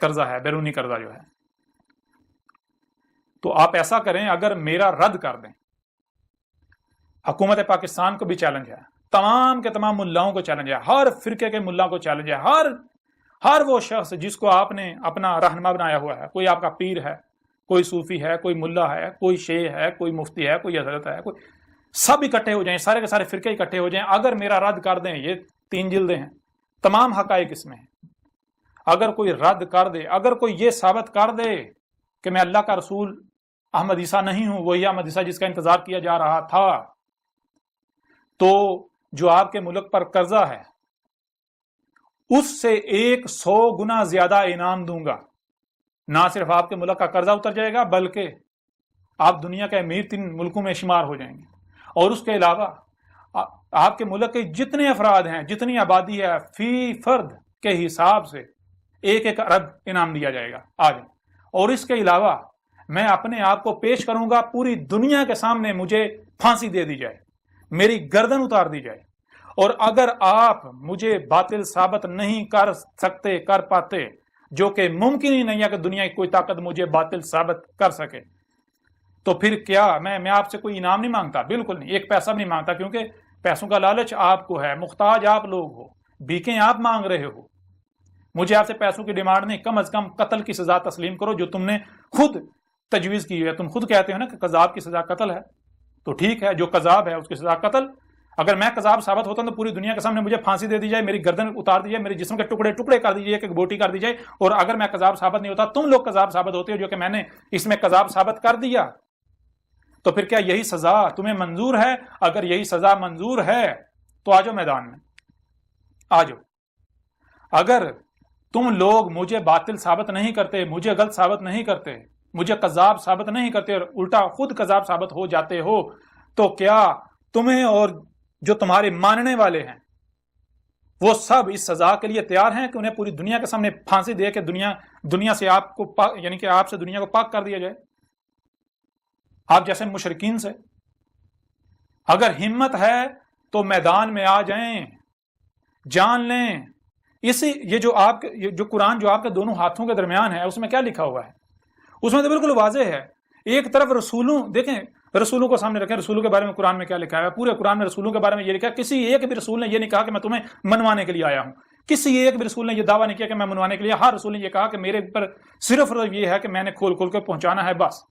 S1: قرضہ ہے، بیرونی قرضہ جو ہے. تو آپ ایسا کریں، اگر میرا رد کر دیں، حکومت پاکستان کو بھی چیلنج ہے، تمام کے تمام ملاؤں کو چیلنج ہے، ہر فرقے کے ملا کو چیلنج ہے، ہر وہ شخص جس کو آپ نے اپنا رہنما بنایا ہوا ہے، کوئی آپ کا پیر ہے، کوئی صوفی ہے، کوئی ملا ہے، کوئی شیخ ہے، کوئی مفتی ہے، کوئی حضرت ہے، کوئی، سب اکٹھے ہو جائیں، سارے کے سارے فرقے اکٹھے ہو جائیں، اگر میرا رد کر دیں، یہ 3 جلدیں ہیں، تمام حقائق اس میں ہیں، اگر کوئی رد کر دے، اگر کوئی یہ ثابت کر دے کہ میں اللہ کا رسول احمد عیسیٰ نہیں ہوں، وہی احمد عیسیٰ جس کا انتظار کیا جا رہا تھا، تو جو آپ کے ملک پر قرضہ ہے اس سے 100 گنا زیادہ انعام دوں گا. نہ صرف آپ کے ملک کا قرضہ اتر جائے گا، بلکہ آپ دنیا کے امیر 3 ملکوں میں شمار ہو جائیں گے. اور اس کے علاوہ آپ کے ملک کے جتنے افراد ہیں، جتنی آبادی ہے، فی فرد کے حساب سے 1 ارب انعام دیا جائے گا آج. اور اس کے علاوہ میں اپنے آپ کو پیش کروں گا پوری دنیا کے سامنے، مجھے پھانسی دے دی جائے، میری گردن اتار دی جائے. اور اگر آپ مجھے باطل ثابت نہیں کر سکتے، کر پاتے، جو کہ ممکن ہی نہیں ہے کہ دنیا کی کوئی طاقت مجھے باطل ثابت کر سکے، تو پھر کیا میں آپ سے کوئی انعام نہیں مانگتا، بالکل نہیں، 1 پیسہ بھی نہیں مانگتا، کیونکہ پیسوں کا لالچ آپ کو ہے، محتاج آپ لوگ ہو، بھیکیں آپ مانگ رہے ہو. مجھے آپ سے پیسوں کی ڈیمانڈ نہیں، کم از کم قتل کی سزا تسلیم کرو جو تم نے خود تجویز کی ہے. تم خود کہتے ہو نا کہ قذاب کی سزا قتل ہے، تو ٹھیک ہے، جو قذاب ہے اس کی سزا قتل. اگر میں قذاب ثابت ہوتا ہوں تو پوری دنیا کے سامنے مجھے پھانسی دے دی جائے، میری گردن اتار دی جائے، میرے جسم کے ٹکڑے ٹکڑے کر دی جائے، کہ بوٹی کر دی جائے. اور اگر میں قذاب ثابت نہیں ہوتا، تم لوگ قذاب ثابت ہوتے ہو، جو کہ میں نے اس میں قذاب ثابت کر دیا، تو پھر کیا یہی سزا تمہیں منظور ہے؟ اگر یہی سزا منظور ہے تو آ جاؤ میدان میں، آ جاؤ. اگر تم لوگ مجھے باطل ثابت نہیں کرتے، مجھے غلط ثابت نہیں کرتے، مجھے قذاب ثابت نہیں کرتے، اور الٹا خود قذاب ثابت ہو جاتے ہو، تو کیا تمہیں اور جو تمہارے ماننے والے ہیں وہ سب اس سزا کے لیے تیار ہیں کہ انہیں پوری دنیا کے سامنے پھانسی دے کے دنیا سے آپ کو یعنی کہ آپ سے دنیا کو پاک کر دیا جائے؟ آپ جیسے مشرکین سے اگر ہمت ہے تو میدان میں آ جائیں، جان لیں. یہ جو قرآن جو آپ کے دونوں ہاتھوں کے درمیان ہے، اس میں کیا لکھا ہوا ہے؟ اس میں تو بالکل واضح ہے. ایک طرف رسولوں، دیکھیں رسولوں کو سامنے رکھیں، رسولوں کے بارے میں قرآن میں کیا لکھا ہے؟ پورے قرآن میں رسولوں کے بارے میں یہ لکھا ہے، کسی ایک بھی رسول نے یہ نہیں کہا کہ میں تمہیں منوانے کے لیے آیا ہوں، کسی ایک بھی رسول نے یہ دعویٰ نہیں کیا کہ میں منوانے کے لیے، ہر رسول نے یہ کہا کہ میرے اوپر صرف یہ ہے کہ میں نے کھول کھول کے پہنچانا ہے بس۔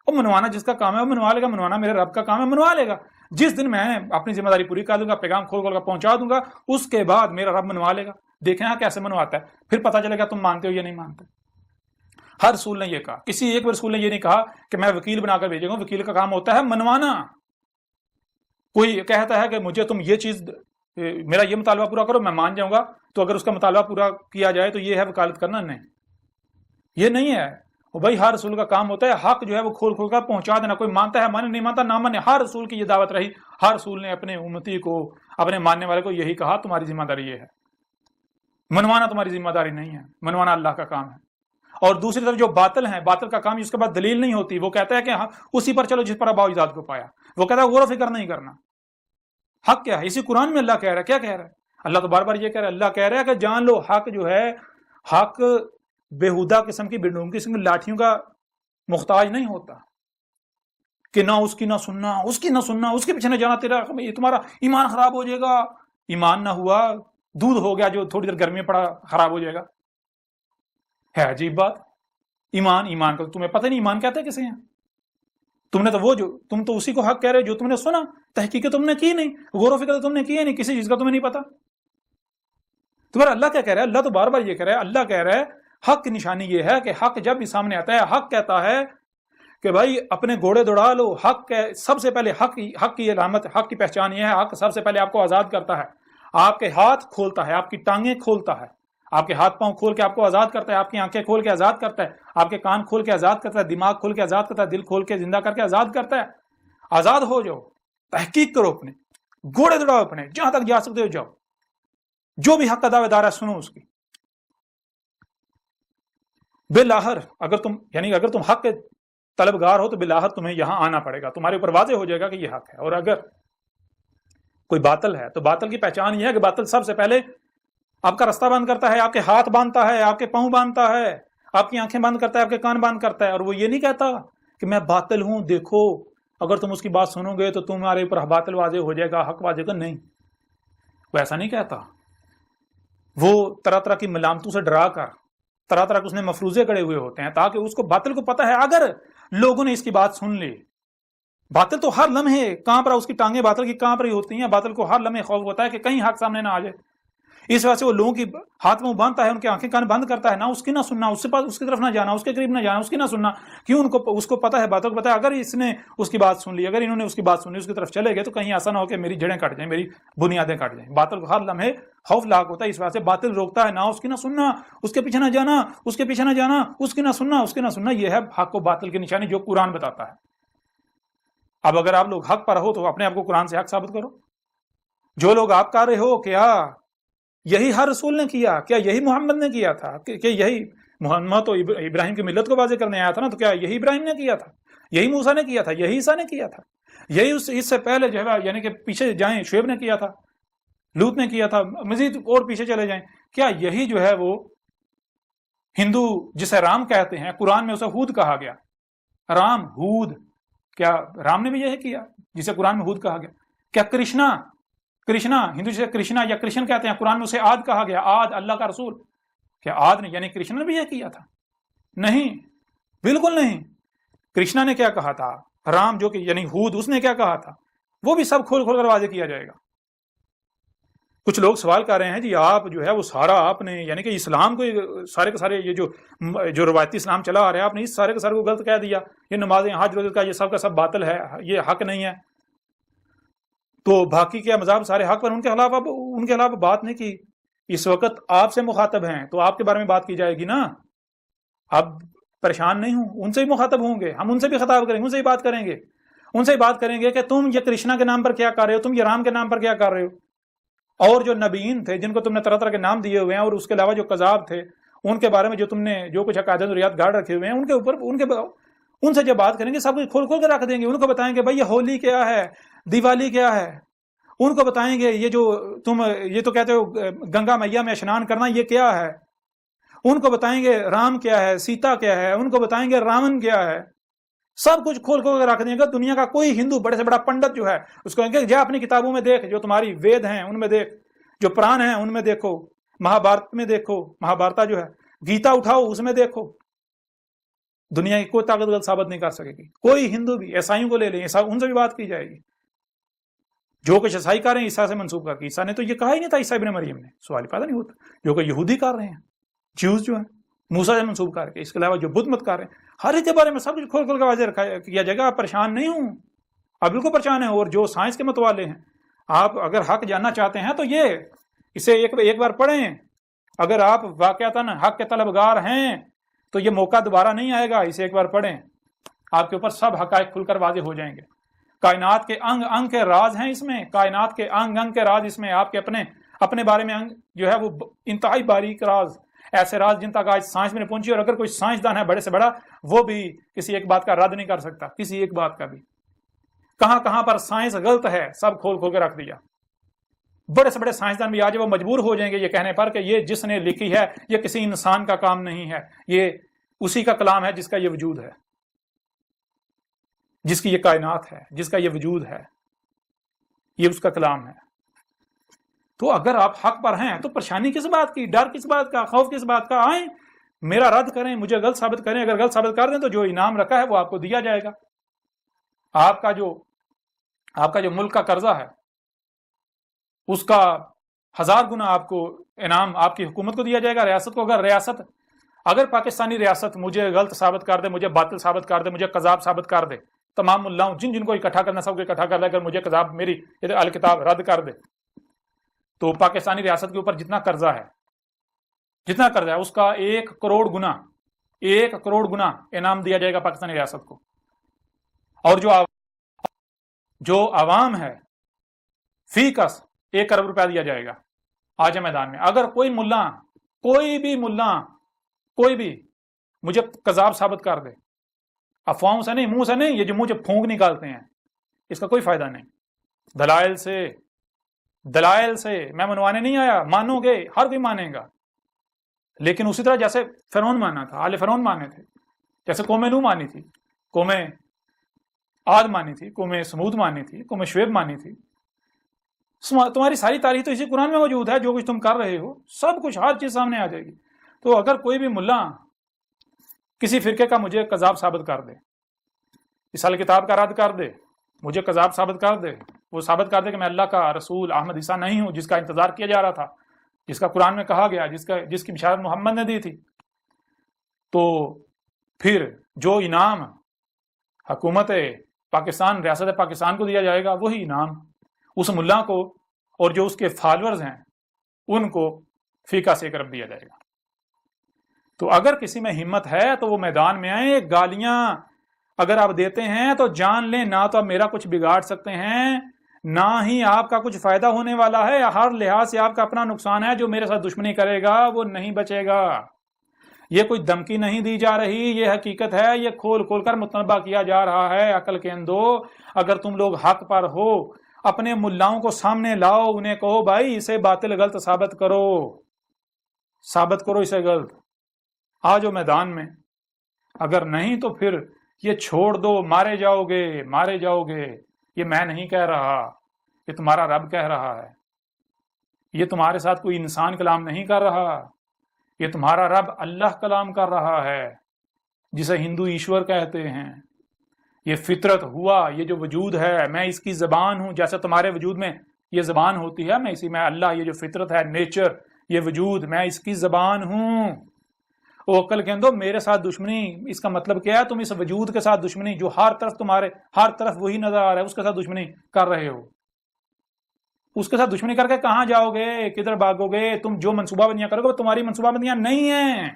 S1: اور منوانا جس کا کام ہے وہ منوا لے گا، منوانا میرے رب کا کام ہے، منوا لے گا۔ جس دن میں اپنی ذمہ داری پوری کر دوں گا، پیغام کھول کھول کر پہنچا دوں گا، اس کے بعد میرا رب منوا لے گا۔ دیکھیں ہاں کیسے منواتا ہے، پھر پتہ چلے گا تم مانتے ہو یا نہیں مانتے۔ ہر رسول نے یہ کہا، کسی ایک بھی رسول نے یہ نہیں کہا کہ میں وکیل بنا کر بھیجوں گا۔ وکیل کا کام ہوتا ہے منوانا۔ کوئی کہتا ہے کہ مجھے تم یہ چیز، میرا یہ مطالبہ پورا کرو، میں مان جاؤں گا، تو اگر اس کا مطالبہ پورا کیا جائے تو یہ ہے وکالت کرنا؟ نہیں، یہ نہیں ہے۔ وہ بھائی ہر رسول کا کام ہوتا ہے حق جو ہے وہ کھول کھول کر پہنچا دینا۔ کوئی مانتا ہے مانے، نہیں مانتا نہ مانے، ہر رسول کی یہ دعوت رہی۔ ہر رسول نے اپنے امتی کو، اپنے ماننے والے کو یہی کہا تمہاری ذمہ داری یہ ہے، منوانا تمہاری ذمہ داری نہیں ہے، منوانا اللہ کا کام ہے۔ اور دوسری طرف جو باطل ہیں، باطل کا کام اس کے بعد دلیل نہیں ہوتی، وہ کہتا ہے کہ ہاں اسی پر چلو جس پر ابا اجداد کو پایا۔ وہ کہتا ہے غور و فکر نہیں کرنا۔ حق کیا ہے؟ اسی قرآن میں اللہ کہہ رہا ہے، کیا کہہ رہا ہے؟ اللہ تو بار بار یہ کہہ رہا ہے، اللہ کہہ رہا ہے کہ جان لو حق جو ہے، حق بےہودہ قسم کی بے قسم کی لاٹھیوں کا محتاج نہیں ہوتا کہ نہ اس کی نہ سننا، اس کی نہ سننا، اس کے پیچھے نہ جانا، تمہارا ایمان خراب ہو جائے گا۔ ایمان نہ ہوا، دودھ ہو گیا جو تھوڑی دیر گرمی میں پڑا خراب ہو جائے گا۔ ہے عجیب بات، ایمان کا تمہیں پتہ نہیں ایمان کہتے کسے ہیں؟ تم نے تو تم تو اسی کو حق کہہ رہے جو تم نے سنا، تحقیق تم نے کی نہیں، غور و فکر تم نے کی نہیں، کسی چیز کا تمہیں نہیں پتا۔ تمہارا اللہ کیا کہہ رہا ہے؟ اللہ تو بار بار یہ کہہ رہا ہے، اللہ کہہ رہا ہے حق کی نشانی یہ ہے کہ حق جب بھی سامنے آتا ہے، حق کہتا ہے کہ بھائی اپنے گھوڑے دوڑا لو۔ حق سب سے پہلے حق کی علامت، حق کی پہچان یہ ہے، حق سب سے پہلے آپ کو آزاد کرتا ہے، آپ کے ہاتھ کھولتا ہے، آپ کی ٹانگیں کھولتا ہے، آپ کے ہاتھ پاؤں کھول کے آپ کو آزاد کرتا ہے، آپ کی آنکھیں کھول کے آزاد کرتا ہے، آپ کے کان کھول کے آزاد کرتا ہے، دماغ کھول کے آزاد کرتا ہے، دل کھول کے زندہ کر کے آزاد کرتا ہے۔ آزاد ہو جاؤ، تحقیق کرو، اپنے گھوڑے دوڑاؤ، اپنے جہاں تک جا سکتے ہو جاؤ، جو بھی حق کا دعوے دار ہے سنو اس کی۔ بالآخر اگر تم حق کے طلبگار ہو تو بالآخر تمہیں یہاں آنا پڑے گا، تمہارے اوپر واضح ہو جائے گا کہ یہ حق ہے۔ اور اگر کوئی باطل ہے تو باطل کی پہچان یہ ہے کہ باطل سب سے پہلے آپ کا رستہ بند کرتا ہے، آپ کے ہاتھ باندھتا ہے، آپ کے پاؤں باندھتا ہے، آپ کی آنکھیں بند کرتا ہے، آپ کے کان بند کرتا ہے۔ اور وہ یہ نہیں کہتا کہ میں باطل ہوں، دیکھو اگر تم اس کی بات سنو گے تو تمہارے اوپر باطل واضح ہو جائے گا، حق واضح ہوگا۔ نہیں، وہ ایسا نہیں کہتا۔ وہ طرح طرح کی ملامتوں سے ڈرا کر، طرح طرح کے اس نے مفروضے کڑے ہوئے ہوتے ہیں تاکہ اس کو باطل کو پتہ ہے اگر لوگوں نے اس کی بات سن لی، باطل تو ہر لمحے کانپ رہا، اس کی ٹانگیں باطل کی کانپ رہی ہوتی ہیں، باطل کو ہر لمحے خوف ہوتا ہے کہ کہیں حق سامنے نہ آ جائے۔ اس وجہ سے وہ لوگوں کی ہاتھ منہ باندھتا ہے، ان کے آنکھیں کان بند کرتا ہے، نہ اس کی نہ سننا، اس کی طرف نہ جانا، اس کے قریب نہ جانا، اس کی نہ سننا۔ کیوں؟ اس کو پتہ ہے، باطل کو پتہ ہے اگر اس نے اس کی بات سن لی، اگر انہوں نے اس کی بات سن لی، اس کی طرف چلے گئے تو کہیں ایسا نہ ہو کہ میری جڑیں کٹ جائیں، میری بنیادیں کٹ جائیں۔ باطل کو ہر لمحے خوف لاحق ہوتا ہے، اس وجہ سے باطل روکتا ہے، نہ اس کی نہ سننا، اس کے پیچھے نہ جانا، اس کے پیچھے نہ جانا، اس کی نہ سننا، اس کی نہ سننا۔ یہ ہے حق و باطل کی نشانی جو قرآن بتاتا ہے۔ اب اگر آپ لوگ حق پر ہو تو اپنے آپ کو قرآن سے حق ثابت کرو۔ جو لوگ آپ کر رہے ہو، کیا یہی ہر رسول نے کیا؟ کیا یہی محمد نے کیا تھا؟ کہ یہی محمد تو ابراہیم کی ملت کو واضح کرنے آیا تھا نا، تو کیا یہی ابراہیم نے کیا تھا؟ یہی موسیٰ نے کیا تھا؟ یہی عیسیٰ نے کیا تھا؟ یہی اس سے پہلے جو ہے یعنی کہ پیچھے جائیں شعیب نے کیا تھا، لوط نے کیا تھا، مزید اور پیچھے چلے جائیں، کیا یہی جو ہے وہ ہندو جسے رام کہتے ہیں، قرآن میں اسے ہود کہا گیا، رام ہود، کیا رام نے بھی یہی کیا جسے قرآن میں ہود کہا گیا؟ کیا کرشنا ہندو جسے کرشنا یا کرشن کہتے ہیں، قرآن میں اسے عاد کہا گیا، عاد اللہ کا رسول، کیا عاد نے یعنی کرشنا نے بھی یہ کیا تھا؟ نہیں، بالکل نہیں۔ کرشنا نے کیا کہا تھا؟ رام جو کہ یعنی ہود، اس نے کیا کہا تھا؟ وہ بھی سب کھول کھول کر واضح کیا جائے گا۔ کچھ لوگ سوال کر رہے ہیں جی آپ جو ہے وہ سارا آپ نے یعنی کہ اسلام کو سارے کے سارے یہ جو روایتی اسلام چلا آ رہا ہے آپ نے اس سارے کے سارے کو غلط کہہ دیا، یہ نمازیں حج روزے کا یہ سب کا سب باطل ہے، یہ حق نہیں ہے، تو باقی کیا مذاہب سارے حق پر؟ ان کے خلاف بات نہیں کی۔ اس وقت آپ سے مخاطب ہیں تو آپ کے بارے میں بات کی جائے گی نا، اب پریشان نہیں ہوں، ان سے بھی مخاطب ہوں گے، ہم ان سے بھی خطاب کریں گے، ان سے بھی بات کریں گے، ان سے بھی بات کریں گے کہ تم یہ کرشنا کے نام پر کیا کر رہے ہو، تم یہ رام کے نام پر کیا کر رہے ہو، اور جو نبیین تھے جن کو تم نے طرح طرح کے نام دیے ہوئے ہیں، اور اس کے علاوہ جو کذاب تھے ان کے بارے میں جو تم نے جو کچھ عقائد ضروریات گاڑ رکھے ہوئے ہیں، ان کے اوپر ان سے جب بات کریں گے سب کچھ کھول کھول کے رکھ دیں گے، ان کو بتائیں گے بھائی یہ ہولی کیا ہے، دیوالی کیا ہے، ان کو بتائیں گے یہ جو تم یہ تو کہتے ہو گنگا میاں میں اشنان کرنا یہ کیا ہے، ان کو بتائیں گے رام کیا ہے، سیتا کیا ہے، ان کو بتائیں گے راون کیا ہے، سب کچھ کھول کھول کے رکھ دیں گے. دنیا کا کوئی ہندو بڑے سے بڑا پنڈت جو ہے اس کو کہیں گے جا اپنی کتابوں میں دیکھ، جو تمہاری وید ہیں ان میں دیکھ، جو پران ہیں ان میں دیکھو، مہابھارت میں دیکھو، مہابھارتا جو ہے، گیتا اٹھاؤ اس میں دیکھو. دنیا کی کوئی طاقت غلط ثابت نہیں کر سکے گی. کوئی ہندو بھی، عیسائیوں کو لے لیں، ان سے بھی بات کی جائے گی. جو کچھ عیسائی کر رہے ہیں عیسیٰ سے منسوب کر کے، عیسیٰ نے تو یہ کہا ہی نہیں تھا عیسیٰ ابن مریم نے، سوال پیدا نہیں ہوتا. جو کہ یہودی کر رہے ہیں، جیوز جو ہیں موسیٰ سے منسوب کر کے، اس کے علاوہ جو بدھ مت کر رہے ہیں، ہر ایک کے بارے میں سب کچھ کھول کھول کے واضح رکھا کیا جائے گا. آپ پریشان نہیں ہوں، آپ بالکل پریشان ہیں. اور جو سائنس کے متوالے ہیں، آپ اگر حق جاننا چاہتے ہیں تو یہ اسے ایک بار پڑھیں. اگر آپ واقعتاً حق کے طلبگار ہیں تو یہ موقع دوبارہ نہیں آئے گا. اسے ایک بار پڑھیں، آپ کے اوپر سب حقائق کھل کر واضح ہو جائیں گے. کائنات کے انگ انگ کے راز ہیں اس میں، کائنات کے انگ انگ کے راز اس میں. آپ کے اپنے بارے میں جو ہے وہ انتہائی باریک راز، ایسے راز جن تک آج سائنس میں نہیں پہنچی. اور اگر کوئی سائنسدان ہے بڑے سے بڑا، وہ بھی کسی ایک بات کا رد نہیں کر سکتا، کسی ایک بات کا بھی. کہاں کہاں پر سائنس غلط ہے سب کھول کھول کے رکھ دیا. بڑے سے بڑے سائنسدان بھی آج وہ مجبور ہو جائیں گے یہ کہنے پر کہ یہ جس نے لکھی ہے یہ کسی انسان کا کام نہیں ہے، یہ اسی کا کلام ہے جس کا یہ وجود ہے، جس کی یہ کائنات ہے، جس کا یہ وجود ہے، یہ اس کا کلام ہے. تو اگر آپ حق پر ہیں تو پریشانی کس بات کی، ڈر کس بات کا، خوف کس بات کا؟ آئیں میرا رد کریں، مجھے غلط ثابت کریں. اگر غلط ثابت کر دیں تو جو انعام رکھا ہے وہ آپ کو دیا جائے گا. آپ کا جو ملک کا قرضہ ہے اس کا 1000 گنا آپ کو انعام آپ کی حکومت کو دیا جائے گا، ریاست کو. اگر پاکستانی ریاست مجھے غلط ثابت کر دے، مجھے باطل ثابت کر دے، مجھے کذاب ثابت کر دے، تمام ملاؤں جن کو اکٹھا کرنا سب کو اکٹھا کر دے، اگر مجھے کذاب میری الکتاب رد کر دے، تو پاکستانی ریاست کے اوپر جتنا قرضہ ہے اس کا 1 کروڑ گنا انعام دیا جائے گا پاکستانی ریاست کو. اور جو عوام ہے فی کس 1 ارب روپیہ دیا جائے گا آج میدان میں. اگر کوئی ملا کوئی بھی مجھے کذاب ثابت کر دے، افواہوں سے نہیں، منہ سے نہیں، یہ جو منہ سے پھونک نکالتے ہیں اس کا کوئی فائدہ نہیں. دلائل سے میں منوانے نہیں آیا، مانو گے، ہر کوئی مانے گا. لیکن اسی طرح جیسے فرعون مانا تھا، آل فرعون مانے تھے، جیسے قوم نوح مانی تھی، قوم عاد مانی تھی، قوم سمود مانی تھی، قوم شعیب مانی تھی. تمہاری ساری تاریخ تو اسی قرآن میں موجود ہے. جو کچھ تم کر رہے ہو سب کچھ ہر چیز سامنے آ جائے گی. تو اگر کوئی بھی ملا کسی فرقے کا مجھے کذاب ثابت کر دے، اس کتاب کا رد کر دے، مجھے کذاب ثابت کر دے، وہ ثابت کر دے کہ میں اللہ کا رسول احمد عیسیٰ نہیں ہوں جس کا انتظار کیا جا رہا تھا، جس کا قرآن میں کہا گیا، جس کی بشارت محمد نے دی تھی، تو پھر جو انعام حکومت پاکستان، ریاست پاکستان کو دیا جائے گا وہی انعام اس ملا کو اور جو اس کے فالورز ہیں ان کو فیکا سے 1 ارب دیا جائے گا. تو اگر کسی میں ہمت ہے تو وہ میدان میں آئے. گالیاں اگر آپ دیتے ہیں تو جان لیں نہ تو آپ میرا کچھ بگاڑ سکتے ہیں، نہ ہی آپ کا کچھ فائدہ ہونے والا ہے. ہر لحاظ سے آپ کا اپنا نقصان ہے. جو میرے ساتھ دشمنی کرے گا وہ نہیں بچے گا. یہ کوئی دھمکی نہیں دی جا رہی، یہ حقیقت ہے. یہ کھول کھول کر متنبہ کیا جا رہا ہے. عقل کے اندھو، اگر تم لوگ حق پر ہو اپنے ملاؤں کو سامنے لاؤ، انہیں کہو بھائی اسے باطل غلط ثابت کرو اسے غلط. آ جاؤ میدان میں. اگر نہیں تو پھر یہ چھوڑ دو، مارے جاؤ گے. یہ میں نہیں کہہ رہا، یہ تمہارا رب کہہ رہا ہے. یہ تمہارے ساتھ کوئی انسان کلام نہیں کر رہا، یہ تمہارا رب اللہ کلام کر رہا ہے، جسے ہندو ایشور کہتے ہیں. یہ فطرت ہوا، یہ جو وجود ہے میں اس کی زبان ہوں. جیسے تمہارے وجود میں یہ زبان ہوتی ہے، میں اللہ، یہ جو فطرت ہے، نیچر، یہ وجود، میں اس کی زبان ہوں. وہ عقل کے اندر میرے ساتھ دشمنی، اس کا مطلب کیا ہے؟ تم اس وجود کے ساتھ دشمنی جو ہر طرف وہی نظر آ رہا ہے، اس کے ساتھ دشمنی کر رہے ہو. اس کے ساتھ دشمنی کر کے کہاں جاؤ گے؟ کدھر بھاگو گے؟ تم جو منصوبہ بندیاں کرو گے وہ تمہاری منصوبہ بندیاں نہیں ہیں.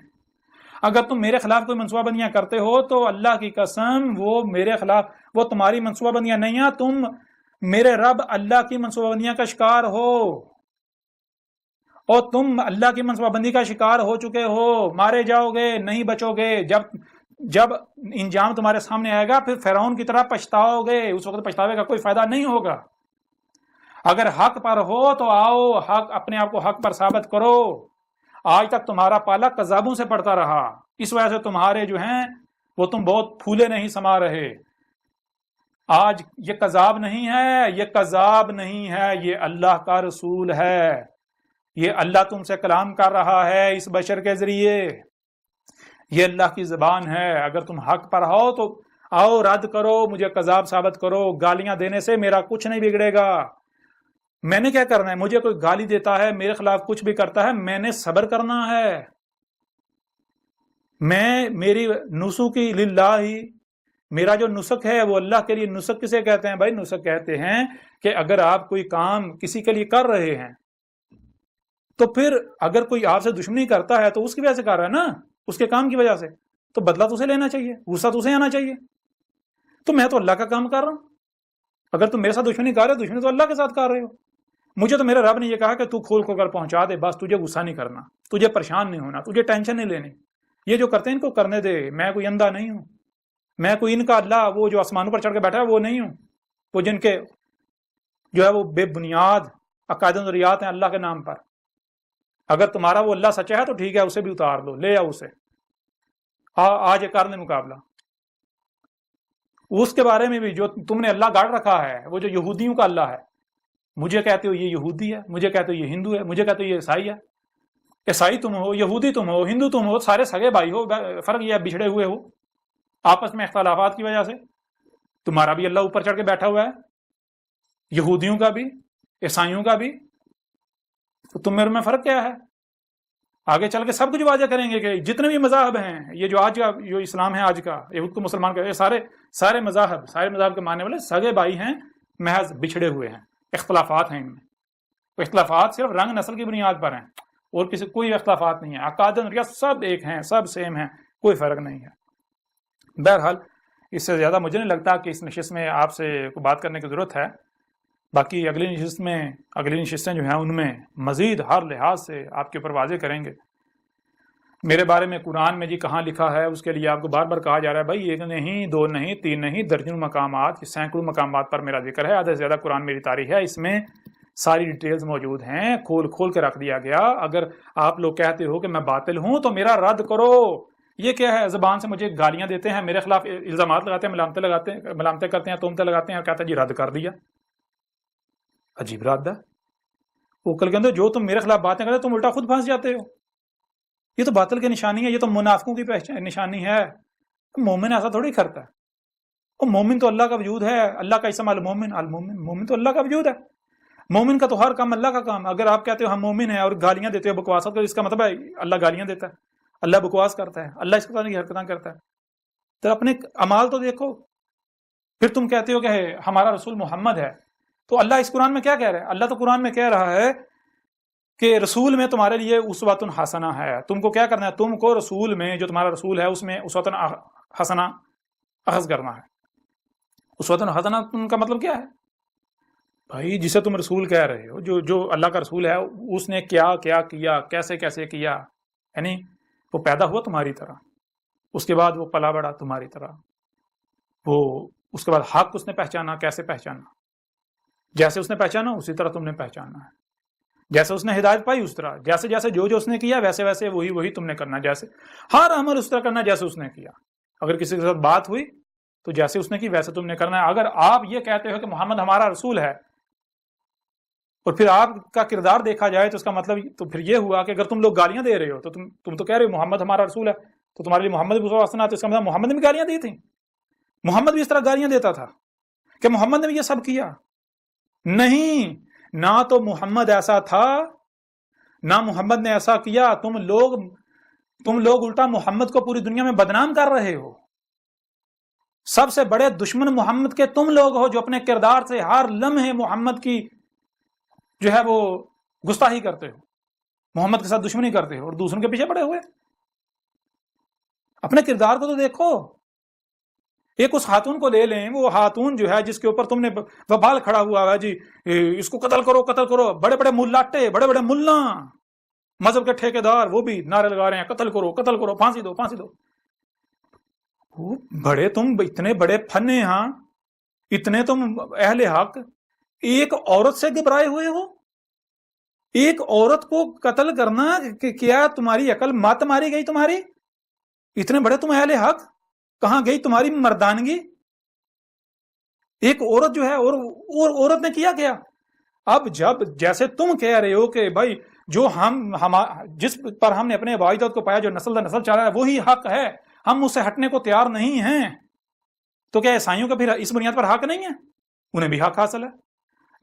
S1: اگر تم میرے خلاف کوئی منصوبہ بندیاں کرتے ہو تو اللہ کی قسم وہ میرے خلاف، وہ تمہاری منصوبہ بندیاں نہیں ہیں. تم میرے رب اللہ کی منصوبہ بندیاں کا شکار ہو، اور تم اللہ کی منصوبہ بندی کا شکار ہو چکے ہو. مارے جاؤ گے، نہیں بچو گے. جب انجام تمہارے سامنے آئے گا پھر فرعون کی طرح پچھتاؤ گے. اس وقت پچھتاوے کا کوئی فائدہ نہیں ہوگا. اگر حق پر ہو تو آؤ، اپنے آپ کو حق پر ثابت کرو. آج تک تمہارا پالا کذابوں سے پڑتا رہا، اس وجہ سے تمہارے جو ہیں وہ تم بہت پھولے نہیں سما رہے. آج یہ کذاب نہیں ہے، یہ کذاب نہیں ہے، یہ اللہ کا رسول ہے. یہ اللہ تم سے کلام کر رہا ہے اس بشر کے ذریعے. یہ اللہ کی زبان ہے. اگر تم حق پر ہو تو آؤ رد کرو، مجھے کذاب ثابت کرو. گالیاں دینے سے میرا کچھ نہیں بگڑے گا. میں نے کیا کرنا ہے؟ مجھے کوئی گالی دیتا ہے، میرے خلاف کچھ بھی کرتا ہے، میں نے صبر کرنا ہے. میری نسخی للہ، میرا جو نسخ ہے وہ اللہ کے لیے. نسخ کسے کہتے ہیں بھائی؟ نسخ کہتے ہیں کہ اگر آپ کوئی کام کسی کے لیے کر رہے ہیں تو پھر اگر کوئی آپ سے دشمنی کرتا ہے تو اس کی وجہ سے کر رہا ہے نا، اس کے کام کی وجہ سے، تو بدلہ تو اسے لینا چاہیے، غصہ تو اسے آنا چاہیے. تو میں تو اللہ کا کام کر رہا ہوں. اگر تم میرے ساتھ دشمنی کر رہے ہو، دشمنی تو اللہ کے ساتھ کر رہے ہو. مجھے تو میرے رب نے یہ کہا کہ تو کھول کھول کر پہنچا دے، بس تجھے غصہ نہیں کرنا، تجھے پریشان نہیں ہونا، تجھے ٹینشن نہیں لینی. یہ جو کرتے ہیں ان کو کرنے دے. میں کوئی اندھا نہیں ہوں، میں کوئی ان کا اللہ وہ جو آسمانوں پر چڑھ کے بیٹھا ہے وہ نہیں ہوں، وہ جن کے جو ہے وہ بے بنیاد عقائد و نظریات ہیں اللہ کے نام پر. اگر تمہارا وہ اللہ سچا ہے تو ٹھیک ہے، اسے بھی اتار لو، لے آؤ اسے، آج یہ کر لیں مقابلہ. اس کے بارے میں بھی جو تم نے اللہ گاڑ رکھا ہے، وہ جو یہودیوں کا اللہ ہے، مجھے کہتے ہو یہ یہودی ہے، مجھے کہتے ہو یہ ہندو ہے، مجھے کہتے ہو یہ عیسائی ہے. عیسائی تم ہو، یہودی تم ہو، ہندو تم ہو، سارے سگے بھائی ہو. فرق یہ ہے بچھڑے ہوئے ہو آپس میں اختلافات کی وجہ سے. تمہارا بھی اللہ اوپر چڑھ کے بیٹھا ہوا ہے، یہودیوں کا بھی، عیسائیوں کا بھی. تو تم میرے میں فرق کیا ہے؟ آگے چل کے سب کچھ واضح کریں گے کہ جتنے بھی مذاہب ہیں، یہ جو آج کا جو اسلام ہے آج کا، یہود کو مسلمان کا، سارے مذاہب کے ماننے والے سگے بھائی ہیں، محض بچھڑے ہوئے ہیں. اختلافات ہیں ان میں. اختلافات صرف رنگ نسل کی بنیاد پر ہیں اور کوئی اختلافات نہیں ہے. عقائد نظریات سب ایک ہیں، سب سیم ہیں، کوئی فرق نہیں ہے. بہرحال اس سے زیادہ مجھے نہیں لگتا کہ اس نشست میں آپ سے بات کرنے کی ضرورت ہے. باقی اگلی نشستیں جو ہیں ان میں مزید ہر لحاظ سے آپ کے اوپر واضح کریں گے. میرے بارے میں قرآن میں جی کہاں لکھا ہے، اس کے لیے آپ کو بار بار کہا جا رہا ہے بھائی ایک نہیں، دو نہیں، تین نہیں، درجنوں مقامات، سینکڑوں مقامات پر میرا ذکر ہے. آدھے سے زیادہ قرآن میری تاریخ ہے، اس میں ساری ڈیٹیلز موجود ہیں، کھول کے رکھ دیا گیا. اگر آپ لوگ کہتے ہو کہ میں باطل ہوں تو میرا رد کرو. یہ کیا ہے؟ زبان سے مجھے گالیاں دیتے ہیں، میرے خلاف الزامات لگاتے ہیں، ملامتیں کرتے ہیں، تہمتیں لگاتے ہیں اور کہتے ہیں جی رد کر دیا. عجیب رد ہے. وہ کل کے اندر جو تم میرے خلاف باتیں کرتے تم الٹا خود پھنس جاتے ہو. یہ تو باطل کی نشانی ہے، یہ تو منافقوں کی نشانی ہے. مومن ایسا تھوڑی کرتا ہے. وہ مومن تو اللہ کا وجود ہے. اللہ کا اسم المومن تو اللہ کا وجود ہے. مومن کا تو ہر کام اللہ کا کام. اگر آپ کہتے ہو ہم مومن ہیں اور گالیاں دیتے ہو، بکواسات کرتے، اس کا مطلب ہے اللہ گالیاں دیتا ہے، اللہ بکواس کرتا ہے، اللہ اس طرح کی حرکتیں کرتا ہے. تو اپنے اعمال تو دیکھو. پھر تم کہتے ہو کہ ہمارا رسول محمد ہے، تو اللہ اس قرآن میں کیا کہہ رہا ہے؟ اللہ تو قرآن میں کہہ رہا ہے کہ رسول میں تمہارے لیے اسوۃ حسنہ ہے. تم کو کیا کرنا ہے؟ تم کو رسول میں، جو تمہارا رسول ہے اس میں اسوۃ حسنہ اخذ کرنا ہے. اسوۃ حسنہ کا مطلب کیا ہے بھائی؟ جسے تم رسول کہہ رہے ہو، جو اللہ کا رسول ہے، اس نے کیا کیا، کیسے کیا. یعنی وہ پیدا ہوا تمہاری طرح، اس کے بعد وہ پلا بڑا تمہاری طرح، وہ اس کے بعد حق اس نے پہچانا. کیسے پہچانا؟ جیسے اس نے پہچانا اسی طرح تم نے پہچاننا ہے. جیسے اس نے ہدایت پائی اس طرح، جیسے جو اس نے کیا ویسے وہی تم نے کرنا. جیسے ہر عمل اس طرح کرنا جیسے اس نے کیا. اگر کسی کے ساتھ بات ہوئی تو جیسے اس نے کی ویسے تم نے کرنا ہے. اگر آپ یہ کہتے ہو کہ محمد ہمارا رسول ہے اور پھر آپ کا کردار دیکھا جائے تو اس کا مطلب تو پھر یہ ہوا کہ اگر تم لوگ گالیاں دے رہے ہو تو تم تو کہہ رہے ہو محمد ہمارا رسول ہے، تو تمہارے لیے محمد بھی تو اس کا مطلب محمد نے بھی گالیاں دی تھیں. محمد بھی اس طرح گالیاں دیتا تھا کہ محمد نے بھی یہ سب کیا؟ نہیں، نہ تو محمد ایسا تھا، نہ محمد نے ایسا کیا. تم لوگ الٹا محمد کو پوری دنیا میں بدنام کر رہے ہو. سب سے بڑے دشمن محمد کے تم لوگ ہو، جو اپنے کردار سے ہر لمحے محمد کی جو ہے وہ گستاخی کرتے ہو، محمد کے ساتھ دشمنی کرتے ہو اور دوسروں کے پیچھے پڑے ہوئے. اپنے کردار کو تو دیکھو. ایک اس خاتون کو لے لیں، وہ خاتون جو ہے جس کے اوپر تم نے وبال کھڑا ہوا ہے جی اس کو قتل کرو. بڑے بڑے ملاٹے، بڑے بڑے ملا، مذہب کے ٹھیکیدار، وہ بھی نعرے لگا رہے ہیں قتل کرو، پھانسی دو. بڑے تم اتنے بڑے فنے، ہاں اتنے تم اہل حق، ایک عورت سے گھبرائے ہوئے ہو. ایک عورت کو قتل کرنا، کیا تمہاری عقل مات ماری گئی تمہاری؟ اتنے بڑے تم اہل حق. کہاں گئی تمہاری مردانگی؟ ایک عورت جو ہے اور عورت نے کیا کیا؟ اب جب جیسے تم کہہ رہے ہو کہ بھائی جو جس پر ہم نے اپنے باعزت کو پایا، جو نسل در نسل چلا ہے وہی حق ہے، ہم اس سے ہٹنے کو تیار نہیں ہیں، تو کیا عیسائیوں کا پھر اس بنیاد پر حق نہیں ہے؟ انہیں بھی حق حاصل ہے،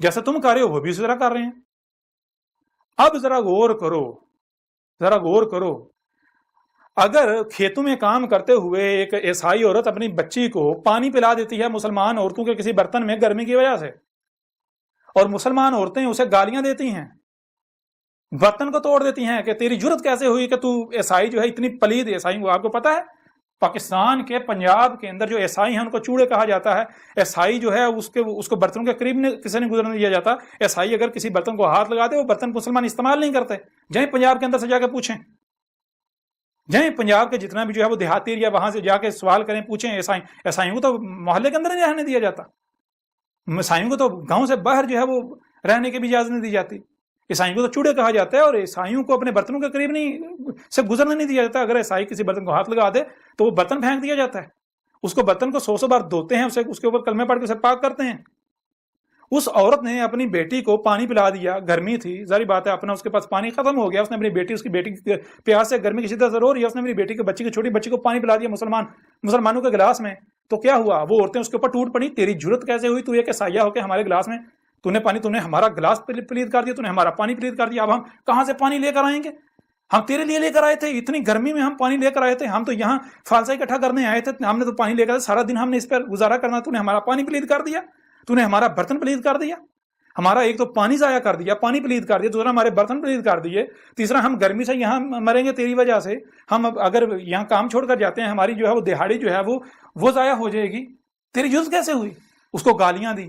S1: جیسے تم کر رہے ہو وہ بھی اسی طرح کر رہے ہیں۔ اب ذرا غور کرو، اگر کھیتوں میں کام کرتے ہوئے ایک عیسائی عورت اپنی بچی کو پانی پلا دیتی ہے مسلمان عورتوں کے کسی برتن میں گرمی کی وجہ سے، اور مسلمان عورتیں اسے گالیاں دیتی ہیں، برتن کو توڑ دیتی ہیں کہ تیری جرت کیسے ہوئی کہ تو عیسائی جو ہے اتنی پلید عیسائی، آپ کو پتا ہے پاکستان کے پنجاب کے اندر جو عیسائی ہیں ان کو چوڑے کہا جاتا ہے، عیسائی جو ہے اس کو برتنوں کے قریب کسی نے گزرنے دیا جاتا، عیسائی اگر کسی برتن کو ہاتھ لگا دے وہ برتن مسلمان استعمال نہیں کرتے، جائیں پنجاب کے اندر سے جا کے پوچھیں، جائیں پنجاب کے جتنا بھی جو ہے وہ دیہاتی ایریا وہاں سے جا کے سوال کریں، پوچھیں، عیسائیوں کو تو محلے کے اندر نہیں رہنے دیا جاتا، عیسائیوں کو تو گاؤں سے باہر جو ہے وہ رہنے کی بھی اجازت نہیں دی جاتی، عیسائیوں کو تو چوڑے کہا جاتا ہے، اور عیسائیوں کو اپنے برتنوں کے قریب سے گزرنے نہیں دیا جاتا، اگر عیسائی کسی برتن کو ہاتھ لگا دے تو وہ برتن پھینک دیا جاتا ہے، اس کو برتن کو 100 بار دھوتے ہیں، اس کے اوپر کلمے پڑھ کے اسے پاک کرتے ہیں۔ اس عورت نے اپنی بیٹی کو پانی پلا دیا، گرمی تھی، ظاہر بات ہے اپنا اس کے پاس پانی ختم ہو گیا، اس نے اپنی بیٹی، اس کی بیٹی پیاس سے گرمی کی شدت سے رو رہی ہے، اس نے اپنی بیٹی کی چھوٹی بچی کو پانی پلا دیا مسلمانوں کے گلاس میں، تو کیا ہوا؟ وہ عورتیں اس کے اوپر ٹوٹ پڑی، تیری جرت کیسے ہوئی، تو ایک عیسائیہ ہو کے ہمارے گلاس میں تو نے ہمارا گلاس پلید کر دیا، تو نے ہمارا پانی پلید کر دیا، اب ہم کہاں سے پانی لے کر آئیں گے؟ ہم تیرے لیے لے کر آئے تھے، اتنی گرمی میں ہم پانی لے کر آئے تھے، ہم تو یہاں فالسہ اکٹھا کرنے آئے تھے، ہم نے تو پانی لے کر سارا دن ہم نے اس پر گزارا کرنا، تو نے ہمارا پانی پلید کر دیا، تو نے ہمارا برتن پلید کر دیا، ہمارا ایک تو پانی ضائع کر دیا، پانی پلید کر دیا، دوسرا ہمارے برتن پلید کر دیے، تیسرا ہم گرمی سے یہاں مریں گے تیری وجہ سے، ہم اگر یہاں کام چھوڑ کر جاتے ہیں ہماری جو ہے وہ دہاڑی جو ہے وہ ضائع ہو جائے گی، تیری جز کیسے ہوئی؟ اس کو گالیاں دی،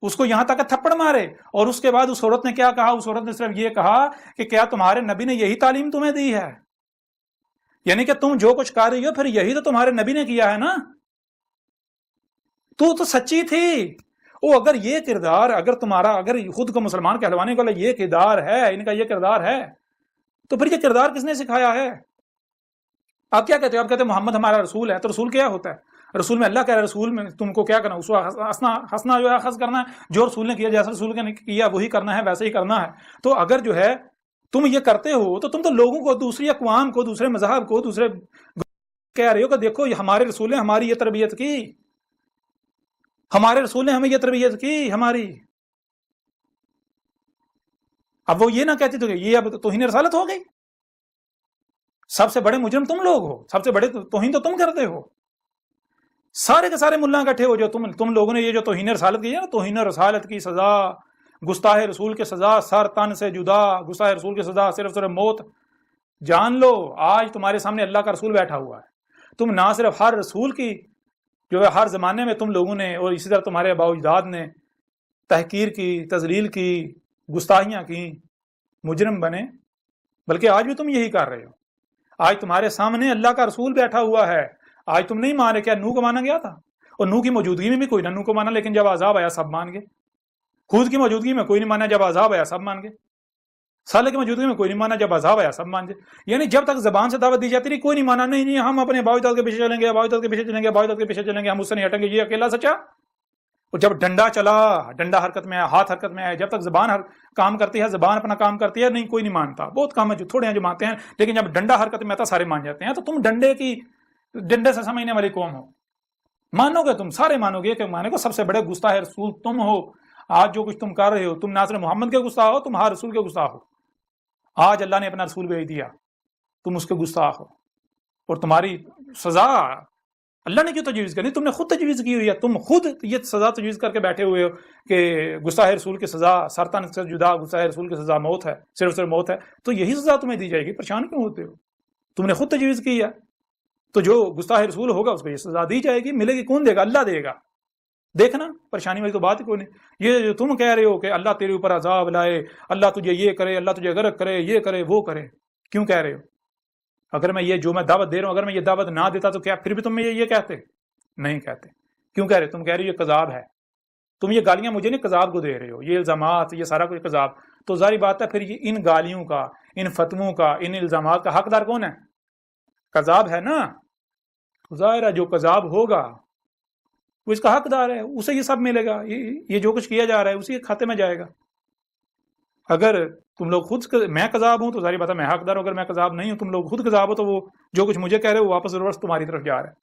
S1: اس کو یہاں تک تھپڑ مارے، اور اس کے بعد اس عورت نے کیا کہا؟ اس عورت نے صرف یہ کہا کہ کیا تمہارے نبی نے یہی تعلیم تمہیں دی ہے؟ یعنی کہ تم جو کچھ کر رہی ہو پھر یہی تو تمہارے نبی نے کیا ہے نا، تو سچی تھی۔ وہ اگر یہ کردار اگر خود کو مسلمان کہلوانے والا یہ کردار ہے، ان کا یہ کردار ہے، تو پھر یہ کردار کس نے سکھایا ہے؟ آپ کیا کہتے ہو؟ آپ کہتے ہیں محمد ہمارا رسول ہے، تو رسول کیا ہوتا ہے؟ رسول میں اللہ کہہ رہا ہے رسول میں تم کو کیا کرنا، اس کو ہنسنا جو ہے خز کرنا ہے، جو رسول نے کیا جیسا رسول نے کیا وہی کرنا ہے، ویسے ہی کرنا ہے۔ تو اگر جو ہے تم یہ کرتے ہو تو تم تو لوگوں کو، دوسری اقوام کو، دوسرے مذہب کو، دوسرے کہہ رہے ہو کہ دیکھو ہمارے رسول نے ہماری یہ تربیت کی، ہمارے رسول نے ہمیں یہ تربیت کی ہماری۔ اب وہ یہ نہ کہتے تو یہ اب توہین رسالت ہو گئی، سب سے بڑے مجرم تم لوگ ہو، سب سے بڑے توہین تو تم کرتے ہو، سارے کے سارے ملا اکٹھے ہو جو تم لوگوں نے یہ جو توہین رسالت کی ہے نا، توہین رسالت کی سزا، گستاخ رسول کی سزا سر تن سے جدا، گستاخ رسول کی سزا صرف موت۔ جان لو آج تمہارے سامنے اللہ کا رسول بیٹھا ہوا ہے، تم نہ صرف ہر رسول کی جو ہے ہر زمانے میں تم لوگوں نے اور اسی طرح تمہارے آباء و اجداد نے تحقیر کی، تذلیل کی، گستاخیاں کی، مجرم بنے، بلکہ آج بھی تم یہی کر رہے ہو۔ آج تمہارے سامنے اللہ کا رسول بیٹھا ہوا ہے، آج تم نہیں مان رہے۔ کیا نوح کو مانا گیا تھا؟ اور نوح کی موجودگی میں بھی کوئی نہ نوح کو مانا، لیکن جب عذاب آیا سب مان گئے۔ ہود کی موجودگی میں کوئی نہیں مانا، جب عذاب آیا سب مان گئے۔ صالح کی موجودگی میں کوئی نہیں مانا، جب عذاب آیا سب مان گئے۔ یعنی جب تک زبان سے دعوت دی جاتی رہی کوئی نہیں مانا، نہیں ہم اپنے آباء و اجداد کے پیچھے چلیں گے، آباء و اجداد کے پیچھے چلیں گے، آباء و اجداد کے پیچھے چلیں گے، ہم اس سے نہیں ہٹیں گے، یہ اکیلا سچا۔ اور جب ڈنڈا چلا، ڈنڈا حرکت میں آیا، ہاتھ حرکت میں آیا، جب تک زبان کام کرتی ہے، زبان اپنا کام کرتی ہے، نہیں کوئی نہیں مانتا، بہت کم ہے جو تھوڑے ہیں جو مانتے ہیں، لیکن جب ڈنڈا حرکت میں آتا سارے مان جاتے ہیں۔ تو تم ڈنڈے سے سمجھنے والی قوم ہو، مانو گے، تم سارے مانو گے کہ مانے کو سب سے بڑے گستاخ رسول تم ہو۔ آج جو کچھ تم کر رہے ہو، تم نہ صرف محمد کے گستاخ ہو، تم ہر رسول کے گستاخ ہو۔ آج اللہ نے اپنا رسول بھیج دیا، تم اس کے گستاخ ہو، اور تمہاری سزا اللہ نے کیوں تجویز کرنی؟ تم نے خود تجویز کی ہوئی ہے، تم خود یہ سزا تجویز کر کے بیٹھے ہوئے ہو کہ گستاخ رسول کی سزا سرطان سے جدا، گستاخ رسول کی سزا موت ہے، صرف موت ہے، تو یہی سزا تمہیں دی جائے گی، پریشان کیوں ہوتے ہو؟ تم نے خود تجویز کی ہے، تو جو گستاخ رسول ہوگا اس کو یہ سزا دی جائے گی، ملے گی، کون دے گا؟ اللہ دے گا۔ دیکھنا پریشانی والی تو بات ہی کوئی نہیں۔ یہ جو تم کہہ رہے ہو کہ اللہ تیرے اوپر عذاب لائے، اللہ تجھے یہ کرے، اللہ تجھے غرق کرے، یہ کرے وہ کرے، کیوں کہہ رہے ہو؟ اگر میں یہ جو میں دعوت دے رہا ہوں، اگر میں یہ دعوت نہ دیتا تو کیا پھر بھی تم یہ کہتے؟ نہیں کہتے۔ کیوں کہہ رہے؟ تم کہہ رہے ہو یہ کذاب ہے، تم یہ گالیاں مجھے نہیں، کذاب کو دے رہے ہو، یہ الزامات، یہ سارا کچھ کذاب۔ تو ظاہر بات ہے پھر یہ ان گالیوں کا، ان فتووں کا، ان الزامات کا حقدار کون ہے؟ کذاب ہے نا۔ ظاہر ہے جو کذاب ہوگا وہ اس کا حقدار ہے، اسے یہ سب ملے گا، یہ جو کچھ کیا جا رہا ہے اسی کے کھاتے میں جائے گا۔ اگر تم لوگ خود میں کذاب ہوں تو ظاہر بات ہے میں حقدار ہوں، اگر میں کذاب نہیں ہوں تم لوگ خود کذاب ہو تو وہ جو کچھ مجھے کہہ رہے ہو وہ واپس ریورس تمہاری طرف جا رہا ہے۔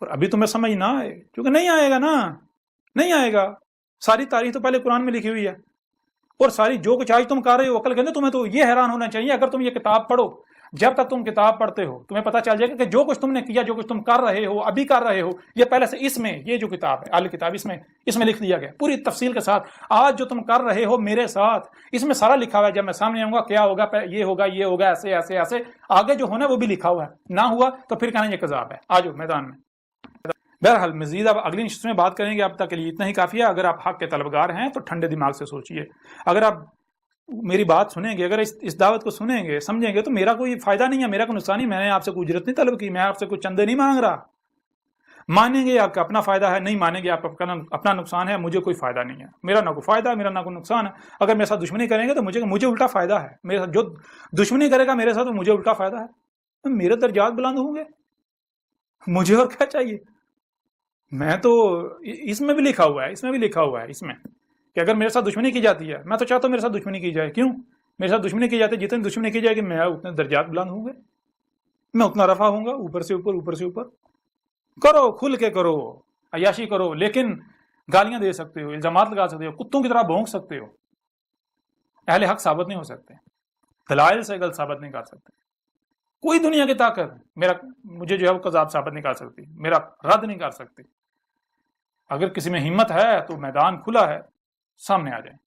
S1: اور ابھی تمہیں سمجھ نہ آئے کیونکہ نہیں آئے گا نا، نہیں آئے گا۔ ساری تاریخ تو پہلے قرآن میں لکھی ہوئی ہے، اور ساری جو کچھ آج تم کر رہے ہو عقل کے اندر، تمہیں تو یہ حیران ہونا چاہیے اگر تم یہ کتاب پڑھو، جب تک تم کتاب پڑھتے ہو تمہیں پتہ چل جائے گا کہ جو کچھ تم نے کیا، جو کچھ تم کر رہے ہو، ابھی کر رہے ہو، یہ پہلے سے اس میں، یہ جو کتاب ہے کتاب اس میں لکھ دیا گیا پوری تفصیل کے ساتھ۔ آج جو تم کر رہے ہو میرے ساتھ اس میں سارا لکھا ہوا ہے، جب میں سامنے آؤں گا کیا ہوگا، یہ ہوگا ایسے ایسے ایسے، آگے جو ہونا ہے وہ بھی لکھا ہوا ہے، نہ ہوا تو پھر کہنا یہ کذاب ہے۔ آجو میدان میں۔ بہرحال مزید اب اگلی نشست میں بات کریں گے، اب تک کے لیے اتنا ہی کافی ہے۔ اگر آپ حق کے طلبگار ہیں تو ٹھنڈے دماغ سے سوچئے، اگر آپ میری بات سنیں گے، اگر اس دعوت کو سنیں گے سمجھیں گے تو میرا کوئی فائدہ نہیں ہے، میرا کوئی نقصان نہیں، میں نے آپ سے کوئی اجرت نہیں طلب کی، میں آپ سے کوئی چندے نہیں مانگ رہا۔ مانیں گے آپ کا اپنا فائدہ ہے، نہیں مانیں گے آپ کا اپنا نقصان ہے، مجھے کوئی فائدہ نہیں ہے، میرا نہ کوئی فائدہ ہے، میرا نہ کوئی نقصان ہے۔ اگر میرے ساتھ دشمنی کریں گے تو مجھے الٹا فائدہ ہے، میرے ساتھ جو دشمنی کرے گا میرے ساتھ تو مجھے الٹا فائدہ ہے، میرے درجات بلند ہوں گے، مجھے اور کیا چاہیے۔ میں تو اس میں بھی لکھا ہوا ہے اس میں کہ اگر میرے ساتھ دشمنی کی جاتی ہے، میں تو چاہتا ہوں میرے ساتھ دشمنی کی جائے، کیوں میرے ساتھ دشمنی کی جاتی ہے، جتنی دشمنی کی جائے گی میں اتنے درجات بلند ہوں گے، میں اتنا رفع ہوں گا، اوپر سے اوپر کرو، کھل کے کرو، عیاشی کرو، لیکن گالیاں دے سکتے ہو، الزامات لگا سکتے ہو، کتوں کی طرح بھونک سکتے ہو، اہل حق ثابت نہیں ہو سکتے، دلائل سے غلط ثابت نہیں کر سکتے، کوئی دنیا کی طاقت مجھے جو ہے وہ کذاب ثابت نہیں کر سکتی، میرا رد نہیں کر سکتی۔ اگر کسی میں ہمت ہے تو میدان کھلا ہے، سامنے آ جائیں۔